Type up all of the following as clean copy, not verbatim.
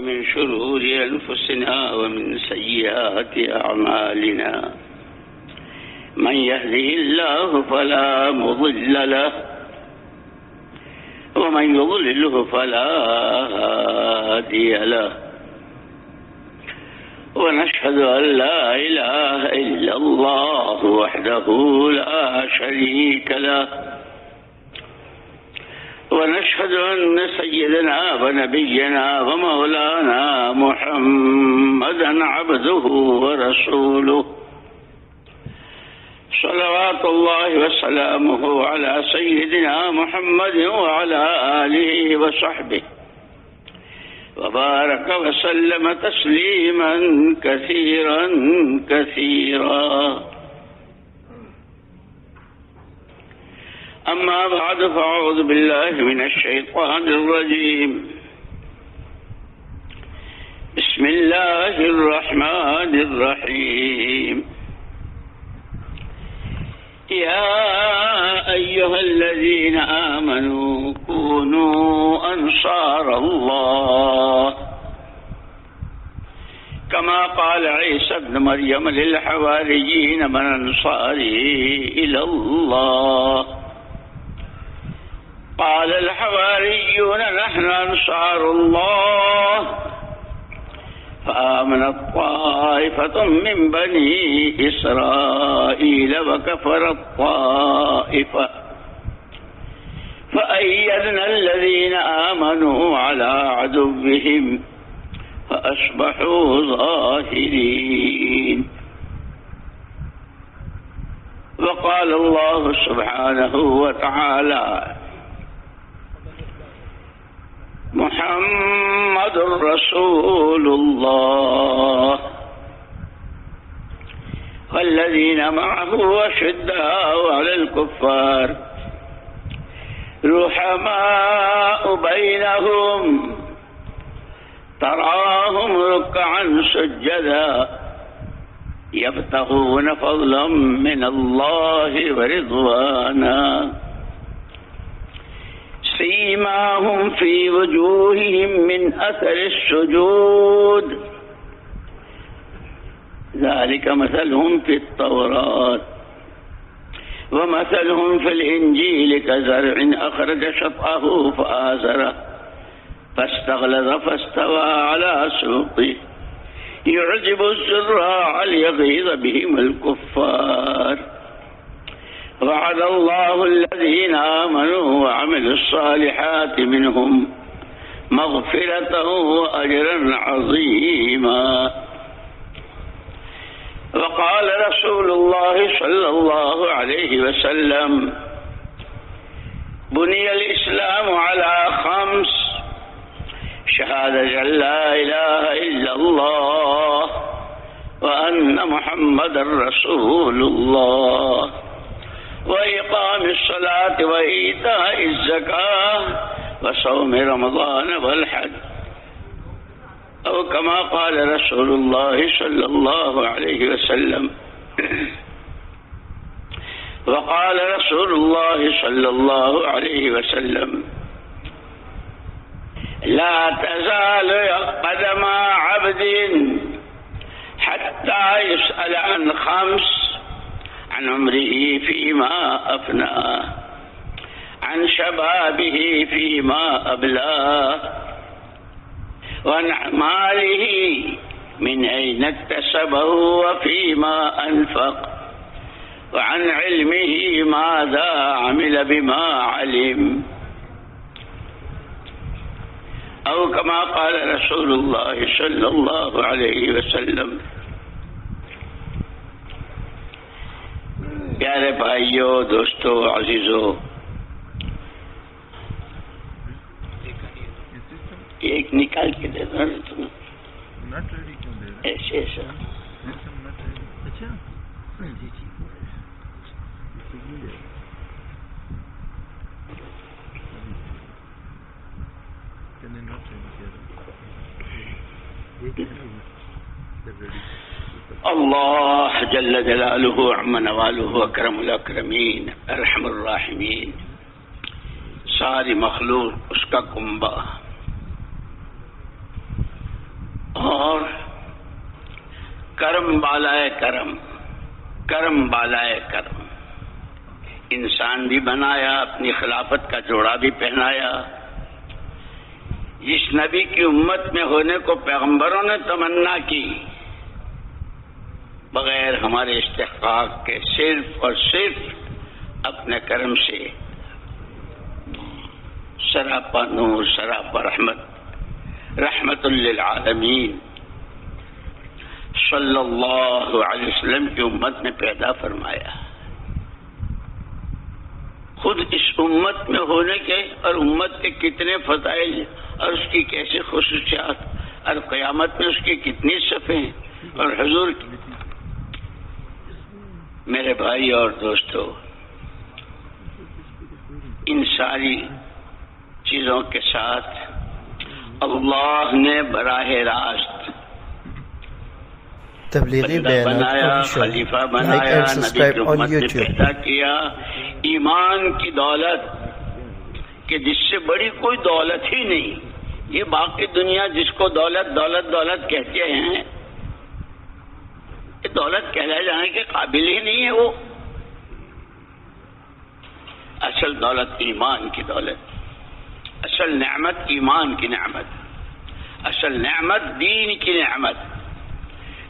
من شرور أنفسنا ومن سيئات أعمالنا من يهده الله فلا مضل له ومن يضلله فلا هادي له ونشهد أن لا إله إلا الله وحده لا شريك له ونشهد أن سيدنا ونبينا ومولانا محمدا عبده ورسوله صلوات الله وسلامه على سيدنا محمد وعلى آله وصحبه وبارك وسلم تسليما كثيرا كثيرا. أما بعد فأعوذ بالله من الشيطان الرجيم. بسم الله الرحمن الرحيم. يا أيها الذين آمنوا كونوا أنصار الله كما قال عيسى ابن مريم للحواريين من أنصاري إلى الله قال الحواريون نحن أنصار الله فآمنت طائفة من بني إسرائيل وكفرت طائفة فأيدنا الذين آمنوا على عدوهم فأصبحوا ظاهرين. وقال الله سبحانه وتعالى محمد رسول الله والذين معه أشداء على الكفار رحماء بينهم تراهم ركعا سجدا يبتغون فضلا من الله ورضوانا سيماهم في وجوههم من أثر السجود ذلك مثلهم في التوراة ومثلهم في الإنجيل كزرع أخرج شطأه فآزره فاستغلظ فاستوى على سوقه يعجب الزراع ليغيظ بهم الكفار. وعد الله الذين آمنوا وعملوا الصالحات منهم مغفرة وأجرا عظيما. وقال رسول الله صلى الله عليه وسلم بني الإسلام على 5: شهادة أن لا إله إلا الله وأن محمد رسول الله وإقام الصلاة وإيتاء الزكاة وصوم رمضان والحج أو كما قال رسول الله صلى الله عليه وسلم. وقال رسول الله صلى الله عليه وسلم لا تزال قدم عبد حتى يسأل عن 5: عن عمره فيما أفناه عن شبابه فيما أبلاه وعن ماله من أين اكتسبه وفيما أنفق وعن علمه ماذا عمل بما علم أو كما قال رسول الله صلى الله عليه وسلم. پیارے بھائیو، دوستو، عزیزو، ایک نکال کے دے دو نا تم ایسے ایسا. اللہ جل جلالہ عم نوالہ اکرم الاکرمین ارحم الراحمین، ساری مخلوق اس کا کنبہ، کرم بالائے کرم، کرم بالائے کرم، انسان بھی بنایا، اپنی خلافت کا جوڑا بھی پہنایا۔ جس نبی کی امت میں ہونے کو پیغمبروں نے تمنا کی، بغیر ہمارے استحقاق کے صرف اور صرف اپنے کرم سے، سراپا نور، سراپا رحمت، رحمت للعالمین صلی اللہ علیہ وسلم کی امت میں پیدا فرمایا۔ خود اس امت میں ہونے کے اور امت کے کتنے فضائل اور اس کی کیسی خصوصیات اور قیامت میں اس کی کتنی صفیں اور حضور کی۔ میرے بھائی اور دوستو، ان ساری چیزوں کے ساتھ اللہ نے براہ راست تبلیغی بنایا، خلیفہ بنایا، نبی کی امت نے پیدا کیا، ایمان کی دولت کہ جس سے بڑی کوئی دولت ہی نہیں۔ یہ باقی دنیا جس کو دولت دولت دولت کہتے ہیں، یہ دولت کہلائے جانے کے قابل ہی نہیں ہے۔ وہ اصل دولت ایمان کی دولت، اصل نعمت ایمان کی نعمت، اصل نعمت دین کی نعمت،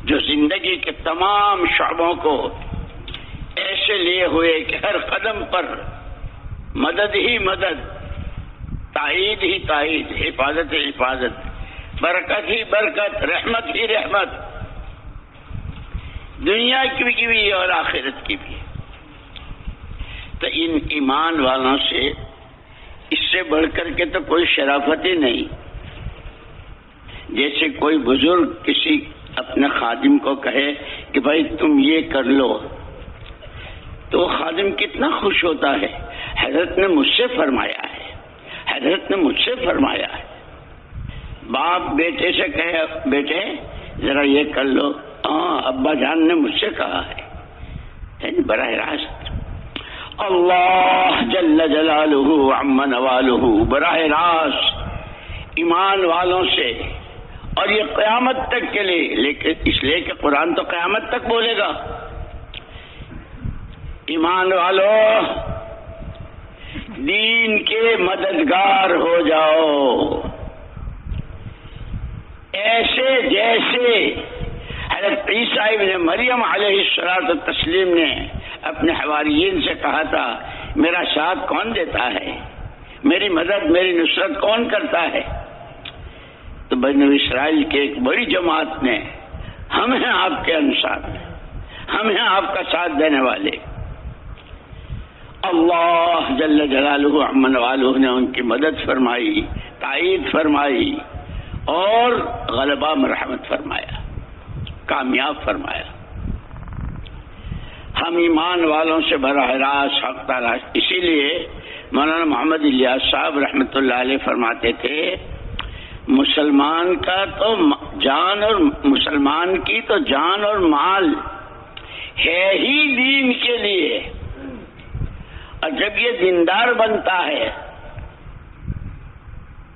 جو زندگی کے تمام شعبوں کو ایسے لیے ہوئے کہ ہر قدم پر مدد ہی مدد، تائید ہی تائید، حفاظت ہی حفاظت، برکت ہی برکت، رحمت ہی رحمت، دنیا کی بھی اور آخرت کی بھی۔ تو ان ایمان والوں سے اس سے بڑھ کر کے تو کوئی شرافت ہی نہیں۔ جیسے کوئی بزرگ کسی اپنے خادم کو کہے کہ بھائی تم یہ کر لو، تو خادم کتنا خوش ہوتا ہے۔ حضرت نے مجھ سے فرمایا ہے، حضرت نے مجھ سے فرمایا ہے۔ باپ بیٹے سے کہے بیٹے ذرا یہ کر لو، ہاں ابا جان نے مجھ سے کہا ہے۔ براہ راست اللہ جل جلالہ عم نوالہ براہ راست ایمان والوں سے، اور یہ قیامت تک کے لیے، لیکن اس لیے کہ قرآن تو قیامت تک بولے گا، ایمان والوں دین کے مددگار ہو جاؤ، ایسے جیسے حضرت عیسیٰ ابن مریم علیہ الصلوۃ والتسلیم نے اپنے حواریین سے کہا تھا میرا ساتھ کون دیتا ہے، میری مدد میری نصرت کون کرتا ہے؟ تو بنو اسرائیل کے ایک بڑی جماعت نے ہم ہیں آپ کے انصار، ہم ہیں آپ کا ساتھ دینے والے۔ اللہ جل جلالہ عم نوالہ نے ان کی مدد فرمائی، تائید فرمائی اور غلبہ مرحمت فرمایا، کامیاب فرمایا۔ ہم ایمان والوں سے براہ راست حق تلاش، اسی لیے مولانا محمد الیاس صاحب رحمۃ اللہ علیہ فرماتے تھے مسلمان کا تو جان اور مسلمان کی تو جان اور مال ہے ہی دین کے لیے، اور جب یہ دیندار بنتا ہے،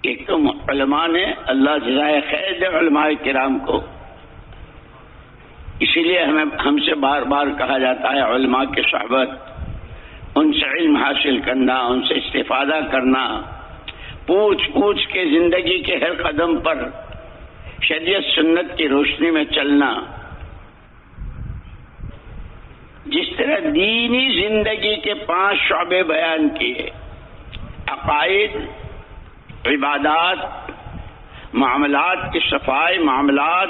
ایک تو علماء نے اللہ جزائے خیر دے علماء کرام کو، اسی لیے ہم سے بار بار کہا جاتا ہے علماء کی صحبت، ان سے علم حاصل کرنا، ان سے استفادہ کرنا، پوچھ پوچھ کے زندگی کے ہر قدم پر شریعت سنت کی روشنی میں چلنا۔ جس طرح دینی زندگی کے 5 شعبے بیان کیے، عقائد، عبادات، معاملات کی صفائی، معاملات،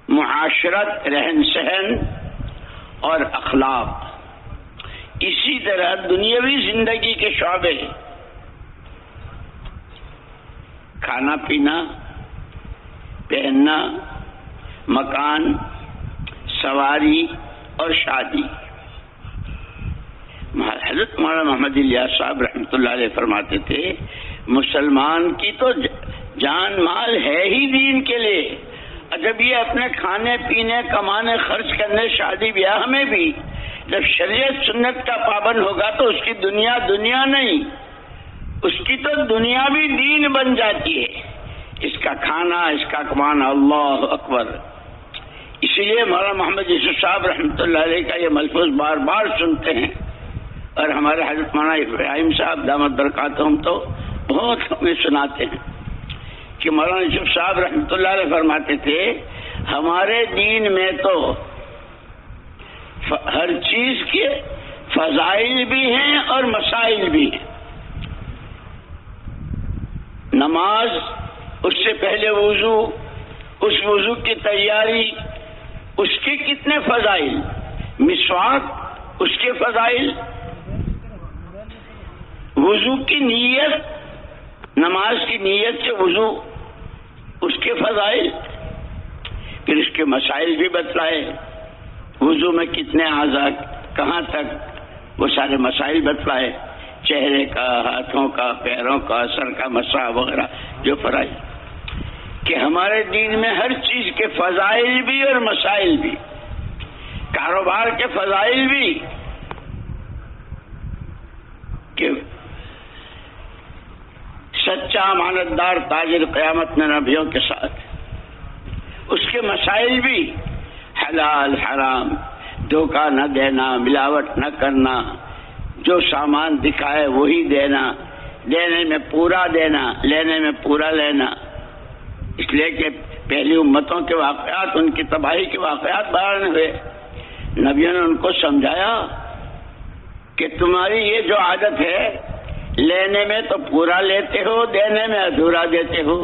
معاشرت، رہن سہن اور اخلاق، اسی طرح دنیاوی زندگی کے شعبے، کھانا پینا، پہننا، مکان، سواری اور شادی۔ حضرت مولانا محمد الیاس صاحب رحمۃ اللہ علیہ فرماتے تھے مسلمان کی تو جان مال ہے ہی دین کے لیے، جب یہ اپنے کھانے پینے، کمانے، خرچ کرنے، شادی بیاہ میں بھی جب شریعت سنت کا پابند ہوگا تو اس کی دنیا دنیا نہیں، اس کی تو دنیا بھی دین بن جاتی ہے۔ اس کا کھانا، اس کا کمانا، اللہ اکبر، اسی لیے مولانا محمد یوسف صاحب رحمۃ اللہ علیہ کا یہ ملفوظ بار بار سنتے ہیں، اور ہمارے حضرت مولانا ابراہیم صاحب دامت برکاتہم تو بہت ہمیں سناتے ہیں کہ مولانا یوسف صاحب رحمۃ اللہ علیہ فرماتے تھے ہمارے دین میں تو ہر چیز کے فضائل بھی ہیں اور مسائل بھی ہیں۔ نماز، اس سے پہلے وضو، اس وضو کی تیاری، اس کے کتنے فضائل، مسواک اس کے فضائل، وضو کی نیت، نماز کی نیت سے وضو اس کے فضائل، پھر اس کے مسائل بھی بتلائے، وضو میں کتنے اعضاء کہاں تک، وہ سارے مسائل بتلائے، چہرے کا، ہاتھوں کا، پیروں کا، سر کا مسح وغیرہ جو فرائض، کہ ہمارے دین میں ہر چیز کے فضائل بھی اور مسائل بھی، کاروبار کے فضائل بھی، کہ سچا امانت دار تاجر قیامت میں نبیوں کے ساتھ، اس کے مسائل بھی، حلال حرام، دھوکہ نہ دینا، ملاوٹ نہ کرنا، جو سامان دکھائے وہی دینا، دینے میں پورا دینا، لینے میں پورا لینا، اس لیے کہ پہلی امتوں کے واقعات، ان کی تباہی کے واقعات بیان ہوئے، نبیوں نے ان کو سمجھایا کہ تمہاری یہ جو عادت ہے، لینے میں تو پورا لیتے ہو، دینے میں ادھورا دیتے ہو،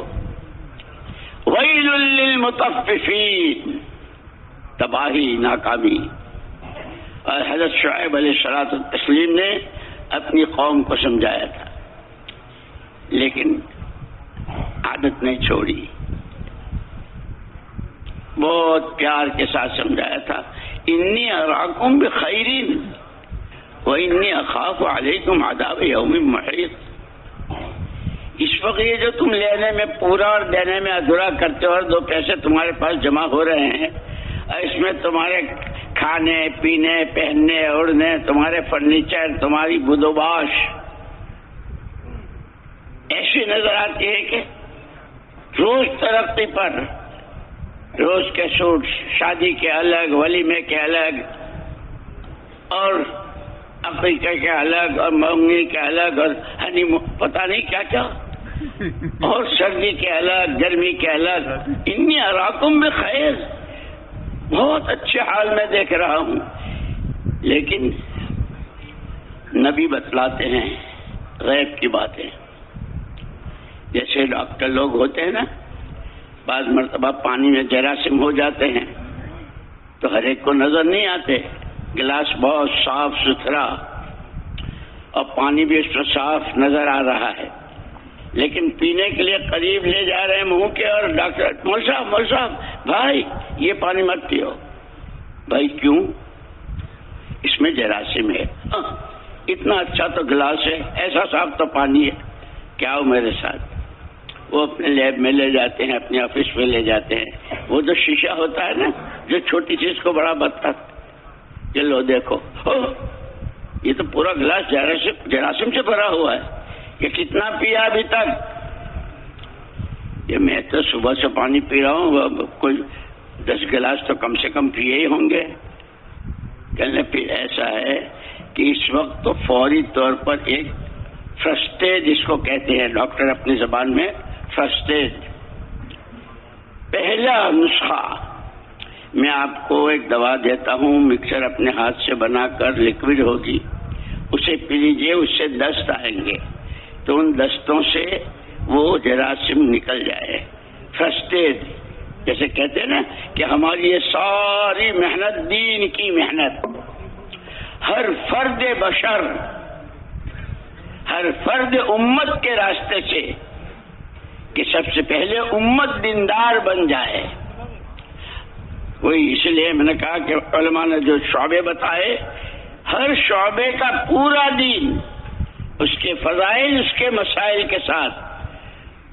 ویل للمطففین، تباہی، ناکامی۔ اور حضرت شعیب علیہ الصلوۃ والتسلیم نے اپنی قوم کو سمجھایا تھا، لیکن عادت نہیں چھوڑی، بہت پیار کے ساتھ سمجھایا تھا، انی اراکم بخیر وانی اخاف علیکم عذاب یوم محیط۔ اس وقت یہ جو تم لینے میں پورا اور دینے میں ادھورا کرتے ہو، اور دو پیسے تمہارے پاس جمع ہو رہے ہیں، اور اس میں تمہارے کھانے پینے، پہننے اوڑھنے، تمہارے فرنیچر، تمہاری بدوباش ایسی نظر آتی ہے کہ روز ترقی پر، روز کے سوٹ، شادی کے الگ، ولیمے کے الگ، اور عقیقے کے الگ، اور منگنی کے الگ، اور پتہ نہیں کیا کیا، اور سردی کے الگ، گرمی کے الگ۔ انی اراکم بخیر، بہت اچھے حال میں دیکھ رہا ہوں، لیکن نبی بتلاتے ہیں غیب کی باتیں، جیسے ڈاکٹر لوگ ہوتے ہیں نا، بعض مرتبہ پانی میں جراثیم ہو جاتے ہیں تو ہر ایک کو نظر نہیں آتے، گلاس بہت صاف ستھرا اور پانی بھی اس میں صاف نظر آ رہا ہے، لیکن پینے کے لیے قریب لے جا رہے ہیں منہ کے، اور ڈاکٹر مول صاحب بھائی یہ پانی مت پیو۔ بھائی کیوں؟ اس میں جراثیم ہے۔ اتنا اچھا تو گلاس ہے، ایسا صاف تو پانی ہے، کیا ہو میرے ساتھ؟ وہ اپنے لیب میں لے جاتے ہیں، اپنے آفس میں لے جاتے ہیں، وہ جو شیشہ ہوتا ہے نا، جو چھوٹی چیز کو بڑا بنتا، یہ لو دیکھو، یہ تو پورا گلاس جراثیم سے بھرا ہوا ہے، یہ کتنا پیا ابھی تک؟ یہ میں تو صبح سے پانی پی رہا ہوں، کوئی 10 گلاس تو کم سے کم پیے ہی ہوں گے۔ کہنے پھر ایسا ہے کہ اس وقت تو فوری طور پر ایک فرسٹ ایڈ جس کو کہتے ہیں ڈاکٹر اپنی زبان میں، فرسٹ ایڈ، پہلا نسخہ، میں آپ کو ایک دوا دیتا ہوں، مکسر اپنے ہاتھ سے بنا کر لیکوڈ ہوگی، اسے پی لیجیے، اس سے دست آئیں گے تو ان دستوں سے وہ جراثیم نکل جائے۔ فرسٹ ایڈ جیسے کہتے ہیں نا کہ ہماری یہ ساری محنت، دین کی محنت، ہر فرد بشر، ہر فرد امت کے راستے سے، کہ سب سے پہلے امت دیندار بن جائے۔ وہی اس لیے میں نے کہا کہ علماء نے جو شعبے بتائے، ہر شعبے کا پورا دین، اس کے فضائل، اس کے مسائل کے ساتھ،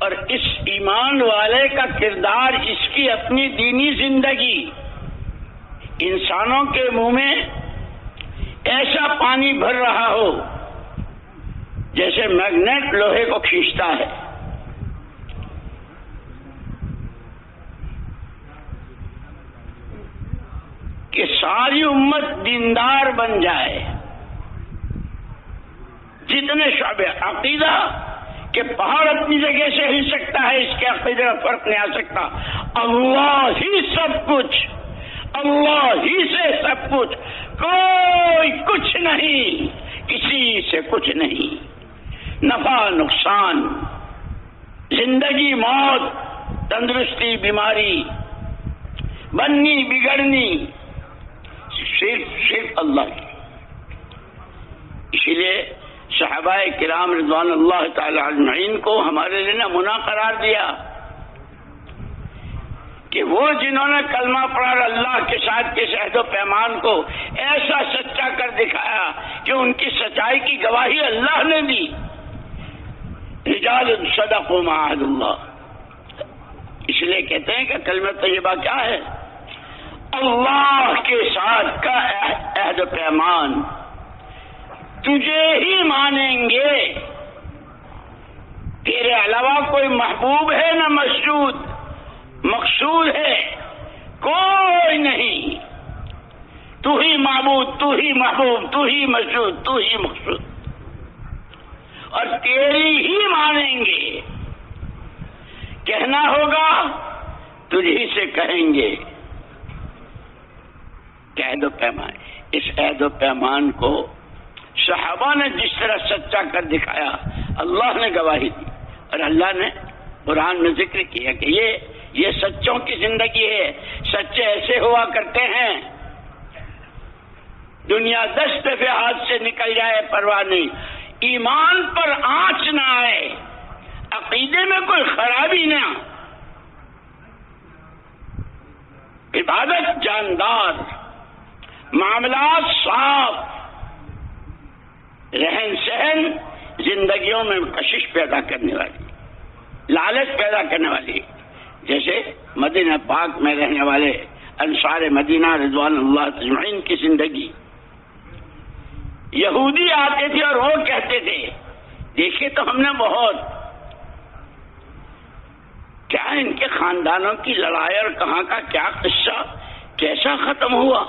اور اس ایمان والے کا کردار، اس کی اپنی دینی زندگی، انسانوں کے منہ میں ایسا پانی بھر رہا ہو جیسے میگنیٹ لوہے کو کھینچتا ہے۔ ساری امت دیندار بن جائے. جتنے شعبے عقیدہ کہ پہاڑ اپنی جگہ سے ہل سکتا ہے، اس کے عقیدے میں فرق نہیں آ سکتا. اللہ ہی سب کچھ، اللہ ہی سے سب کچھ، کوئی کچھ نہیں، کسی سے کچھ نہیں. نفع نقصان، زندگی موت، تندرستی بیماری، بننی بگڑنی، صرف اللہ کی. اسی لیے صحابہ کرام رضوان اللہ تعالی اجمعین کو ہمارے لیے نمونہ قرار دیا کہ وہ جنہوں نے کلمہ پڑھا اور اللہ کے ساتھ کے عہد و پیمان کو ایسا سچا کر دکھایا کہ ان کی سچائی کی گواہی اللہ نے دی. رجال صدقوا ما عهد اللہ. اس لیے کہتے ہیں کہ کلمہ طیبہ کیا ہے؟ اللہ کے ساتھ کا عہد و پیمان. تجھے ہی مانیں گے، تیرے علاوہ کوئی محبوب ہے نہ مقصود ہے، کوئی نہیں. تو ہی معبود، تو ہی محبوب، تو ہی مقصود، تو ہی مقصود، اور تیری ہی مانیں گے. کہنا ہوگا تجھی سے کہیں گے. عہد و پیمان، اس عہد و پیمان کو صحابہ نے جس طرح سچا کر دکھایا، اللہ نے گواہی دی. اور اللہ نے قرآن میں ذکر کیا کہ یہ سچوں کی زندگی ہے. سچے ایسے ہوا کرتے ہیں دنیا 10 دفعے ہاتھ سے نکل جائے پرواہ نہیں، ایمان پر آنچ نہ آئے، عقیدے میں کوئی خرابی نہ، عبادت جاندار، معاملات صاف، رہن سہن زندگیوں میں کشش پیدا کرنے والی، لالچ پیدا کرنے والی. جیسے مدینہ پاک میں رہنے والے انصار مدینہ رضوان اللہ اجمعین کی زندگی. یہودی آتے تھے اور وہ کہتے تھے، دیکھیں تو ہم نے بہت کیا ان کے خاندانوں کی لڑائی اور کہاں کا کیا قصہ کیسا ختم ہوا.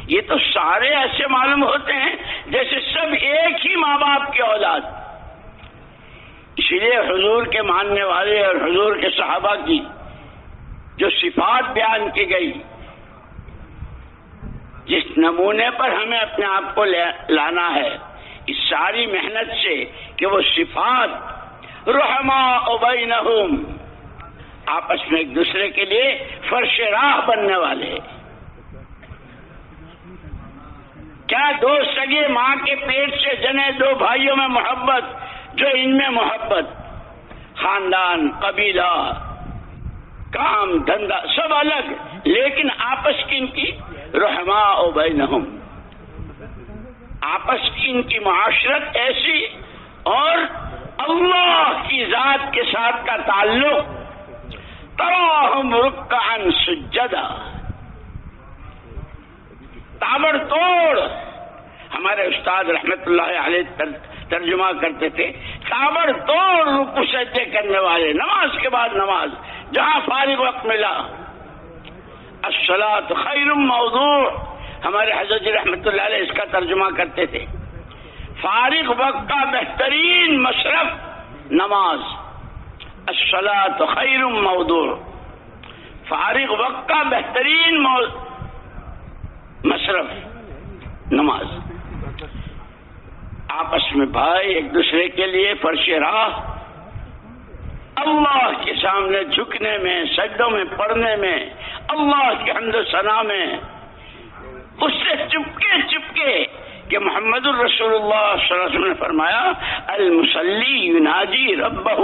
یہ تو سارے ایسے معلوم ہوتے ہیں جیسے سب ایک ہی ماں باپ کی اولاد. اسی لیے حضور کے ماننے والے اور حضور کے صحابہ کی جو صفات بیان کی گئی، جس نمونے پر ہمیں اپنے آپ کو لانا ہے اس ساری محنت سے کہ وہ صفات رحماء بینہم، آپس میں ایک دوسرے کے لیے فرش راہ بننے والے. کیا دو سگے ماں کے پیٹ سے جنے دو بھائیوں میں محبت، جو ان میں محبت، خاندان، قبیلہ، کام دھندا سب الگ، لیکن آپس کی ان کی رحماء بینہم، آپس کی ان کی معاشرت ایسی، اور اللہ کی ذات کے ساتھ کا تعلق، تراہم رکعا سجدا، تابڑ توڑ. ہمارے استاد رحمت اللہ علیہ ترجمہ کرتے تھے، تابڑ توڑ رکوع سجدے کرنے والے، نماز کے بعد نماز، جہاں فارغ وقت ملا. الصلاۃ خیر موضوع، ہمارے حضرت رحمت اللہ علیہ اس کا ترجمہ کرتے تھے، فارغ وقت کا بہترین مصرف نماز. الصلاۃ خیر موضوع، فارغ وقت کا بہترین مصرف نماز. آپس میں بھائی ایک دوسرے کے لیے فرش راہ، اللہ کے سامنے جھکنے میں، سجدوں میں پڑھنے میں، اللہ کے حمد و ثنا میں، اس سے چپکے کہ محمد الرسول اللہ صلی اللہ علیہ وسلم نے فرمایا المصلی یناجی ربہ،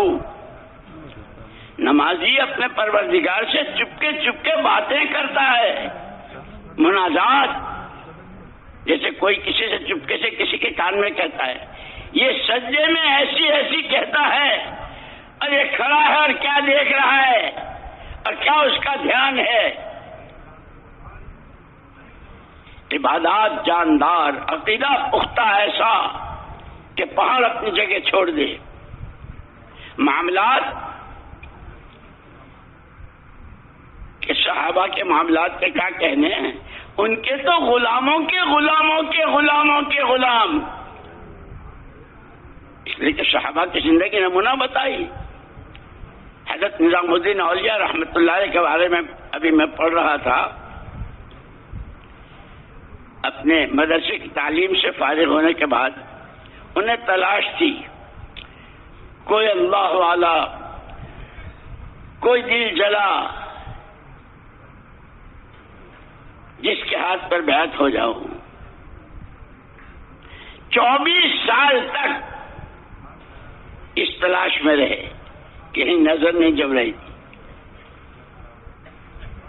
نمازی اپنے پروردگار سے چپکے باتیں کرتا ہے، مناجات، جیسے کوئی کسی سے چپکے سے کسی کے کان میں کہتا ہے. یہ سجدے میں ایسی کہتا ہے، اور یہ کھڑا ہے اور کیا دیکھ رہا ہے اور کیا اس کا دھیان ہے. عبادات جاندار، عقیدہ پختہ ایسا کہ پہاڑ اپنی جگہ چھوڑ دے. معاملات کہ صحابہ کے معاملات کے کیا کہنے ہیں، ان کے تو غلاموں کے غلاموں کے غلاموں کے غلام، اس لیے کہ صحابہ کی زندگی نمونہ بتائی. حضرت نظام الدین اولیاء رحمۃ اللہ علیہ کے بارے میں ابھی میں پڑھ رہا تھا. اپنے مدرسے کی تعلیم سے فارغ ہونے کے بعد انہیں تلاش تھی کوئی اللہ والا، کوئی دل جلا جس کے ہاتھ پر بیعت ہو جاؤں. 24 سال تک اس تلاش میں رہے، کہیں نظر نہیں جم رہی تھی.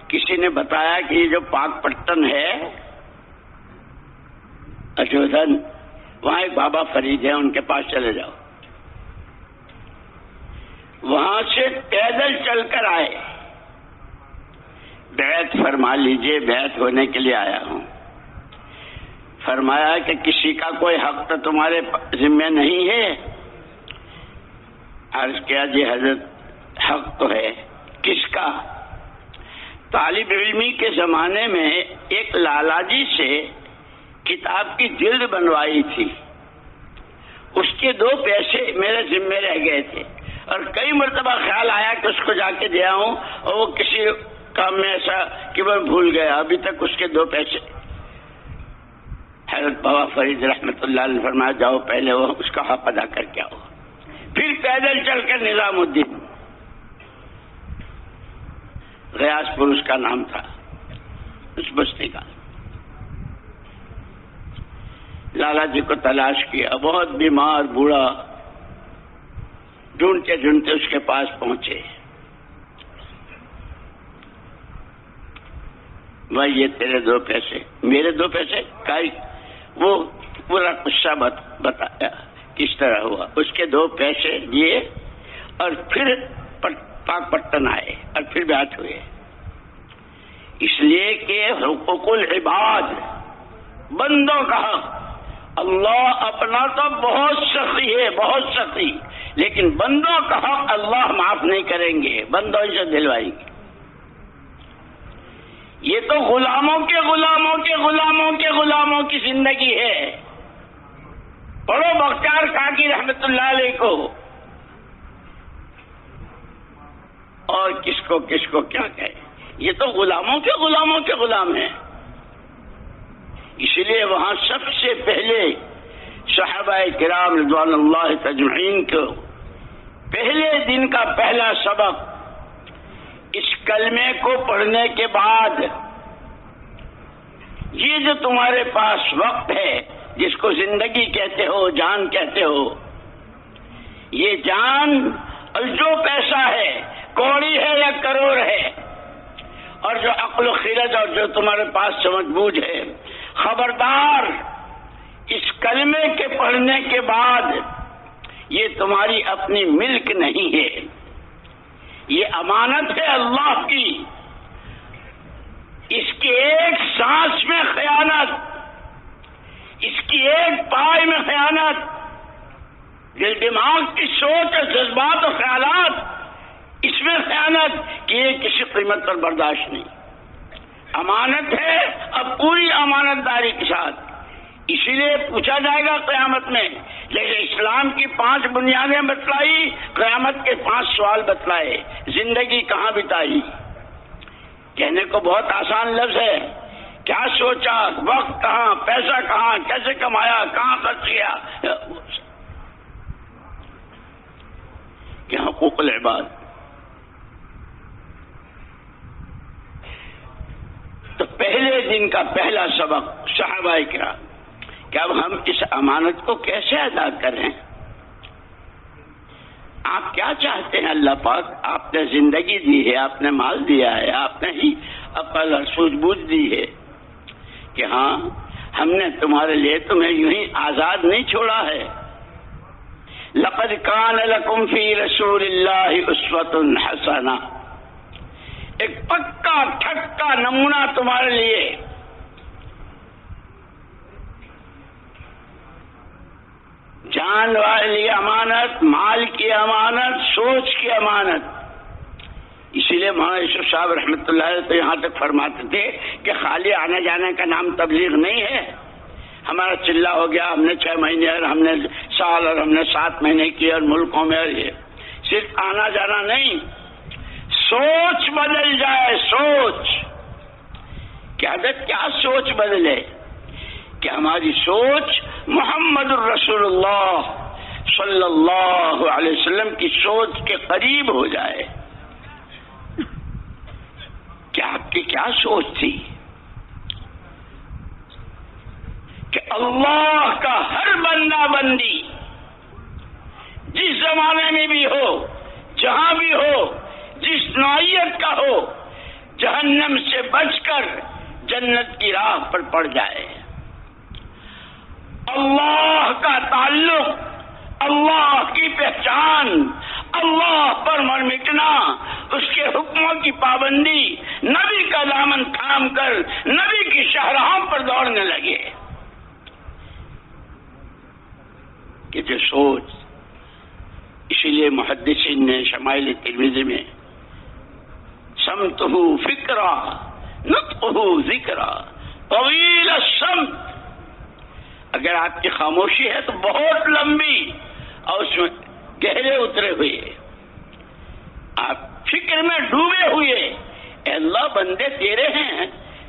کسی نے بتایا کہ یہ جو پاک پٹن ہے اشودھن، وہاں ایک بابا فرید ہے، ان کے پاس چلے جاؤ. وہاں سے پیدل چل کر آئے، بیعت فرما لیجئے، بیعت ہونے کے لیے آیا ہوں. فرمایا کہ کسی کا کوئی حق تو تمہارے ذمہ نہیں ہے. عرض کیا جی حضرت حق تو ہے. کس کا؟ طالب علمی کے زمانے میں ایک لالا جی سے کتاب کی جلد بنوائی تھی، اس کے 2 پیسے میرے ذمہ رہ گئے تھے، اور کئی مرتبہ خیال آیا کہ اس کو جا کے دیا ہوں، اور وہ کسی کام میں ایسا کہ میں بھول گیا، ابھی تک اس کے 2 پیسے. حضرت بابا فرید رحمۃ اللہ علیہ فرمایا جاؤ پہلے وہ اس کا حق ادا کر کے آؤ. پھر پیدل چل کر نظام الدین، غیاث پور اس کا نام تھا، اس بستی کا، لالا جی کو تلاش کیا. بہت بیمار بوڑھا، ڈھونڈتے ڈھونڈتے اس کے پاس پہنچے. بھائی یہ تیرے 2 پیسے. میرے 2 پیسے کائی؟ وہ پورا قصہ بتایا کس طرح ہوا. اس کے 2 پیسے دیے اور پھر پاک پٹن آئے اور پھر بیعت ہوئے. اس لیے کہ حقوق العباد، بندوں کا حق، اللہ اپنا تو بہت سخی ہے، بہت سخی، لیکن بندوں کا حق اللہ معاف نہیں کریں گے، بندوں سے دلوائیں گے. یہ تو غلاموں کے غلاموں کے غلاموں کے غلاموں کی زندگی ہے. پڑھو بختیار کاکی رحمت اللہ علیہ کو، اور کس کو کیا کہے. یہ تو غلاموں کے غلام ہیں. اس لیے وہاں سب سے پہلے صحابہ کرام رضوان اللہ تجمعین کو پہلے دن کا پہلا سبق اس کلمے کو پڑھنے کے بعد، یہ جو تمہارے پاس وقت ہے جس کو زندگی کہتے ہو، جان کہتے ہو، یہ جان اور جو پیسہ ہے، کوڑی ہے یا کروڑ ہے، اور جو عقل و خرد اور جو تمہارے پاس سمجھ بوجھ ہے، خبردار اس کلمے کے پڑھنے کے بعد یہ تمہاری اپنی ملک نہیں ہے، یہ امانت ہے اللہ کی. اس کی ایک سانس میں خیانت، اس کی ایک پائے میں خیانت، دل دماغ کی سوچ اور جذبات و خیالات، اس میں خیانت کہ یہ کسی قیمت پر برداشت نہیں. امانت ہے، اب پوری امانت داری کے ساتھ. اسی لیے پوچھا جائے گا قیامت میں. جیسے اسلام کی 5 بنیادیں بتلائی، قیامت کے 5 سوال بتلائے. زندگی کہاں بتائی؟ کہنے کو بہت آسان لفظ ہے، کیا سوچا، وقت کہاں، پیسہ کہاں، کیسے کمایا، کہاں خرچ کیا. کہ حقوق العباد. تو پہلے دن کا پہلا سبق صحابہ کرام کہ اب ہم اس امانت کو کیسے ادا کریں. آپ کیا چاہتے ہیں اللہ پاک؟ آپ نے زندگی دی ہے، آپ نے مال دیا ہے، آپ نے ہی عقل اور سوجھ بوجھ دی ہے کہ ہاں ہم نے تمہارے لیے تمہیں یوں ہی آزاد نہیں چھوڑا ہے. لقد کان لکم فی رسول اللہ اسوۃ حسنہ، ایک پکا ٹھکا نمونہ تمہارے لیے. جان والی امانت، مال کی امانت، سوچ کی امانت. اسی لیے ہمارے مولانا یوسف صاحب رحمۃ اللہ علیہ تو یہاں تک فرماتے تھے کہ خالی آنے جانے کا نام تبلیغ نہیں ہے. ہمارا چلہ ہو گیا، ہم نے 6 مہینے اور ہم نے سال اور ہم نے 7 مہینے کیے اور ملکوں میں، اور یہ صرف آنا جانا نہیں، سوچ بدل جائے. سوچ کہ حضرت کیا سوچ بدلے کہ ہماری سوچ محمد الرسول اللہ صلی اللہ علیہ وسلم کی سوچ کے قریب ہو جائے. کہ آپ کی کیا سوچ تھی کہ اللہ کا ہر بندہ بندی جس زمانے میں بھی ہو، جہاں بھی ہو، جس نوعیت کا ہو، جہنم سے بچ کر جنت کی راہ پر پڑ جائے. اللہ کا تعلق، اللہ کی پہچان، اللہ پر مر مٹنا، اس کے حکموں کی پابندی، نبی کا دامن تھام کر نبی کی شاہراہوں پر دوڑنے لگے. کہ جو سوچ، اسی لیے محدثین نے شمائل ترمذی میں سمتہ فکرا نطقہ ذکرا طویل السمت، اگر آپ کی خاموشی ہے تو بہت لمبی اور اس میں گہرے اترے ہوئے، آپ فکر میں ڈوبے ہوئے. اے اللہ، بندے تیرے ہیں،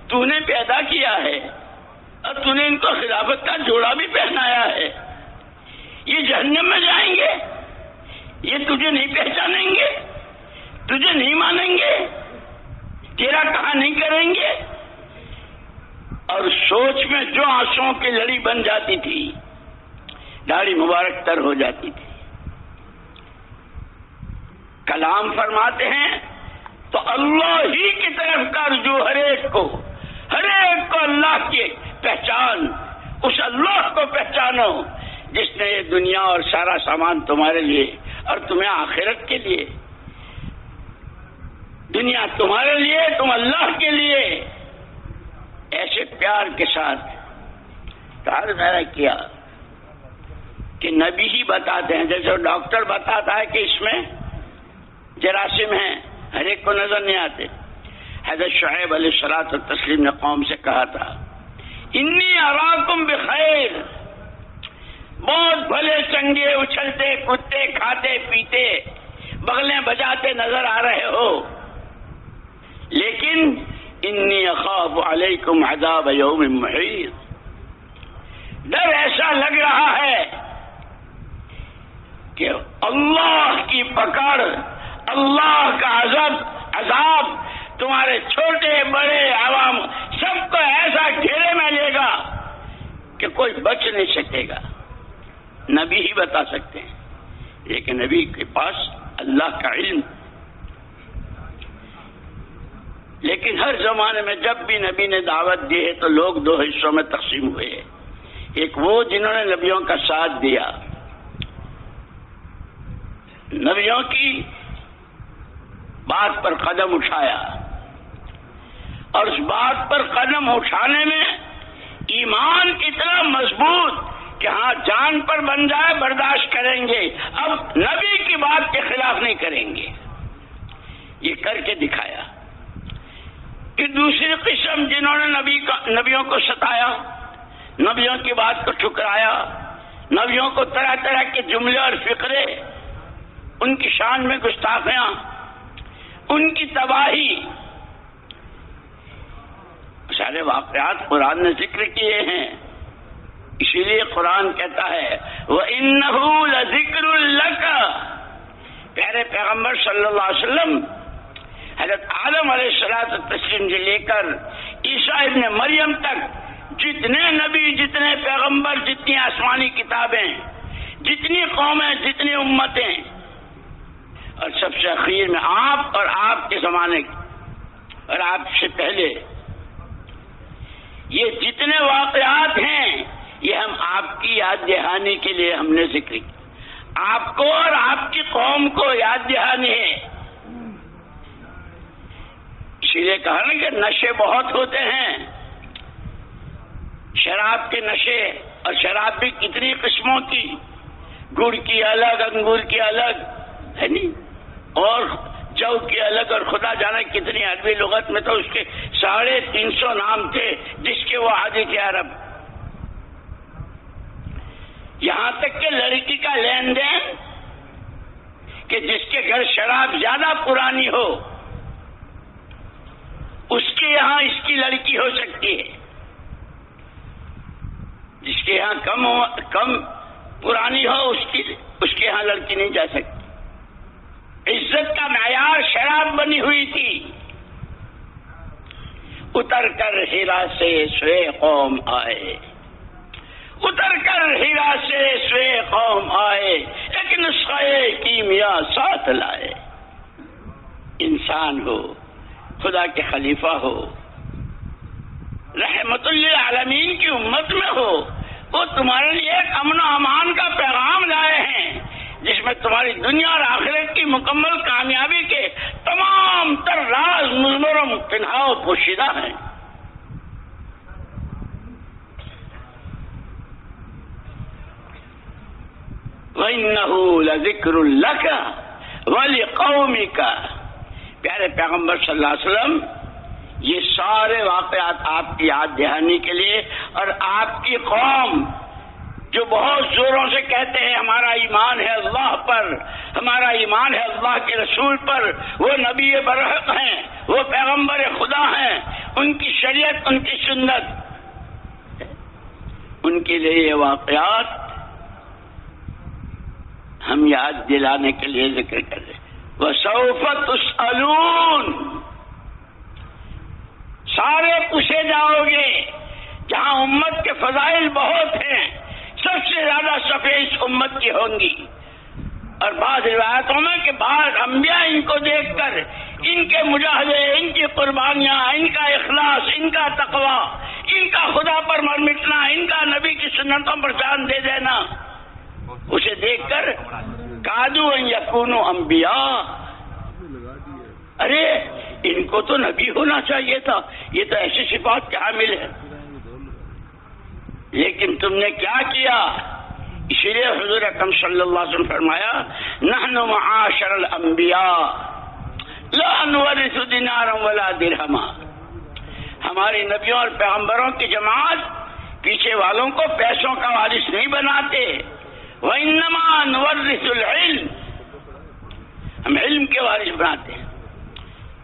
تو نے پیدا کیا ہے اور تو نے ان کو خلافت کا جوڑا بھی پہنایا ہے. یہ جہنم میں جائیں گے، یہ تجھے نہیں پہچانیں گے، تجھے نہیں مانیں گے، تیرا کہا نہیں کریں گے. اور سوچ میں جو آنسوؤں کی لڑی بن جاتی تھی، داڑھی مبارک تر ہو جاتی تھی. کلام فرماتے ہیں تو اللہ ہی کی طرف کا رجوع، ہر ایک کو اللہ کی پہچان، اس اللہ کو پہچانو جس نے یہ دنیا اور سارا سامان تمہارے لیے اور تمہیں آخرت کے لیے، دنیا تمہارے لیے، تم اللہ کے لیے ایسے پیار کے ساتھ میرا کیا کہ نبی ہی بتاتے ہیں. جیسے ڈاکٹر بتاتا ہے کہ اس میں جراثیم ہیں، ہر ایک کو نظر نہیں آتے. حضرت شعیب علیہ الصلوۃ والتسلیم نے قوم سے کہا تھا، انی اراکم بخیر، بہت بھلے چنگے، اچھلتے کودتے، کھاتے پیتے، بغلیں بجاتے نظر آ رہے ہو، لیکن انی اخاف علیکم عذاب یوم محیط، ڈر ایسا لگ رہا ہے کہ اللہ کی پکڑ، اللہ کا عذاب تمہارے چھوٹے بڑے عوام سب کو ایسا گھیرے میں لے گا کہ کوئی بچ نہیں سکے گا. نبی ہی بتا سکتے ہیں، لیکن نبی کے پاس اللہ کا علم. لیکن ہر زمانے میں جب بھی نبی نے دعوت دی ہے تو لوگ 2 حصوں میں تقسیم ہوئے. ایک وہ جنہوں نے نبیوں کا ساتھ دیا، نبیوں کی بات پر قدم اٹھایا، اور اس بات پر قدم اٹھانے میں ایمان اتنا مضبوط کہ ہاں جان پر بن جائے برداشت کریں گے، اب نبی کی بات کے خلاف نہیں کریں گے. یہ کر کے دکھایا. کہ دوسری قسم جنہوں نے نبیوں کو ستایا، نبیوں کی بات کو ٹھکرایا، نبیوں کو طرح طرح کے جملے اور فقرے، ان کی شان میں گستاخیاں، ان کی تباہی، سارے واقعات قرآن نے ذکر کیے ہیں. اسی لیے قرآن کہتا ہے وَإِنَّهُ لَذِكْرٌ لَكَ، پیارے پیغمبر صلی اللہ علیہ وسلم حضرت آدم علیہ الصلوۃ والتسلیم سے لے کر عیسیٰ ابن مریم تک جتنے نبی، جتنے پیغمبر، جتنی آسمانی کتابیں، جتنی قومیں، جتنی امتیں، اور سب سے اخیر میں آپ اور آپ کے زمانے اور آپ سے پہلے، یہ جتنے واقعات ہیں یہ ہم آپ کی یاد دہانی کے لیے ہم نے ذکر کیا. آپ کو اور آپ کی قوم کو یاد دہانی ہے. اسی لیے کہا نا کہ نشے بہت ہوتے ہیں، شراب کے نشے، اور شراب بھی کتنی قسموں کی، گڑ کی الگ، انگور کی الگ ہے نہیں، اور جو کی الگ، اور خدا جانے کتنی عربی لغت میں تو اس کے 350 نام تھے جس کے وہ عادی تھے عرب. یہاں تک کہ لڑکی کا لین دین کہ جس کے گھر شراب زیادہ پرانی ہو اس کے یہاں اس کی لڑکی ہو سکتی ہے، جس کے یہاں کم پرانی ہو اس کے یہاں لڑکی نہیں جا سکتی. عزت کا معیار شراب بنی ہوئی تھی. اتر کر ہیرا سے سوے قوم آئے، اتر کر ہیرا سے سوے قوم آئے، ایک نسخہ کیمیا ساتھ لائے. انسان ہو، خدا کے خلیفہ ہو، رحمت للعالمین کی امت میں ہو، وہ تمہارے لیے ایک امن و امان کا پیغام لائے ہیں جس میں تمہاری دنیا اور آخرت کی مکمل کامیابی کے تمام تر راز مضمر و پنہا و پوشیدہ ہیں. وَإِنَّهُ لَذِكْرٌ لَكَ وَلِقَوْمِكَ. پیارے پیغمبر صلی اللہ علیہ وسلم یہ سارے واقعات آپ کی یاد دہانی کے لیے، اور آپ کی قوم جو بہت زوروں سے کہتے ہیں ہمارا ایمان ہے اللہ پر، ہمارا ایمان ہے اللہ کے رسول پر، وہ نبی برحق ہیں، وہ پیغمبر خدا ہیں، ان کی شریعت، ان کی سنت، ان کے لیے یہ واقعات ہم یاد دلانے کے لیے ذکر کر رہے ہیں. وَسَوْفَ تُسْأَلُونَ. سارے پوچھے جاؤ گے. جہاں امت کے فضائل بہت ہیں، سب سے زیادہ صفحے اس امت کی ہوں گی. اور بعض روایتوں میں کہ بعض انبیاء ان کو دیکھ کر ان کے مجاہدے، ان کی قربانیاں، ان کا اخلاص، ان کا تقوی، ان کا خدا پر مر مٹنا، ان کا نبی کی سنتوں پر جان دے دینا، اسے دیکھ کر کادو ان یکونوا انبیاء، ارے ان کو تو نبی ہونا چاہیے تھا، یہ تو ایسی صفات کے حامل ہے. لیکن تم نے کیا کیا؟ اسی لیے حضور اکرم صلی اللہ علیہ وسلم فرمایا نحن معاشر الانبیاء لا نورث دینارا ولا درہما. ہماری نبیوں اور پیغمبروں کی جماعت پیچھے والوں کو پیسوں کا وارث نہیں بناتے. وَإِنَّمَا نُوَرِّثُ الْعِلْمِ. ہم علم کے وارث بناتے ہیں.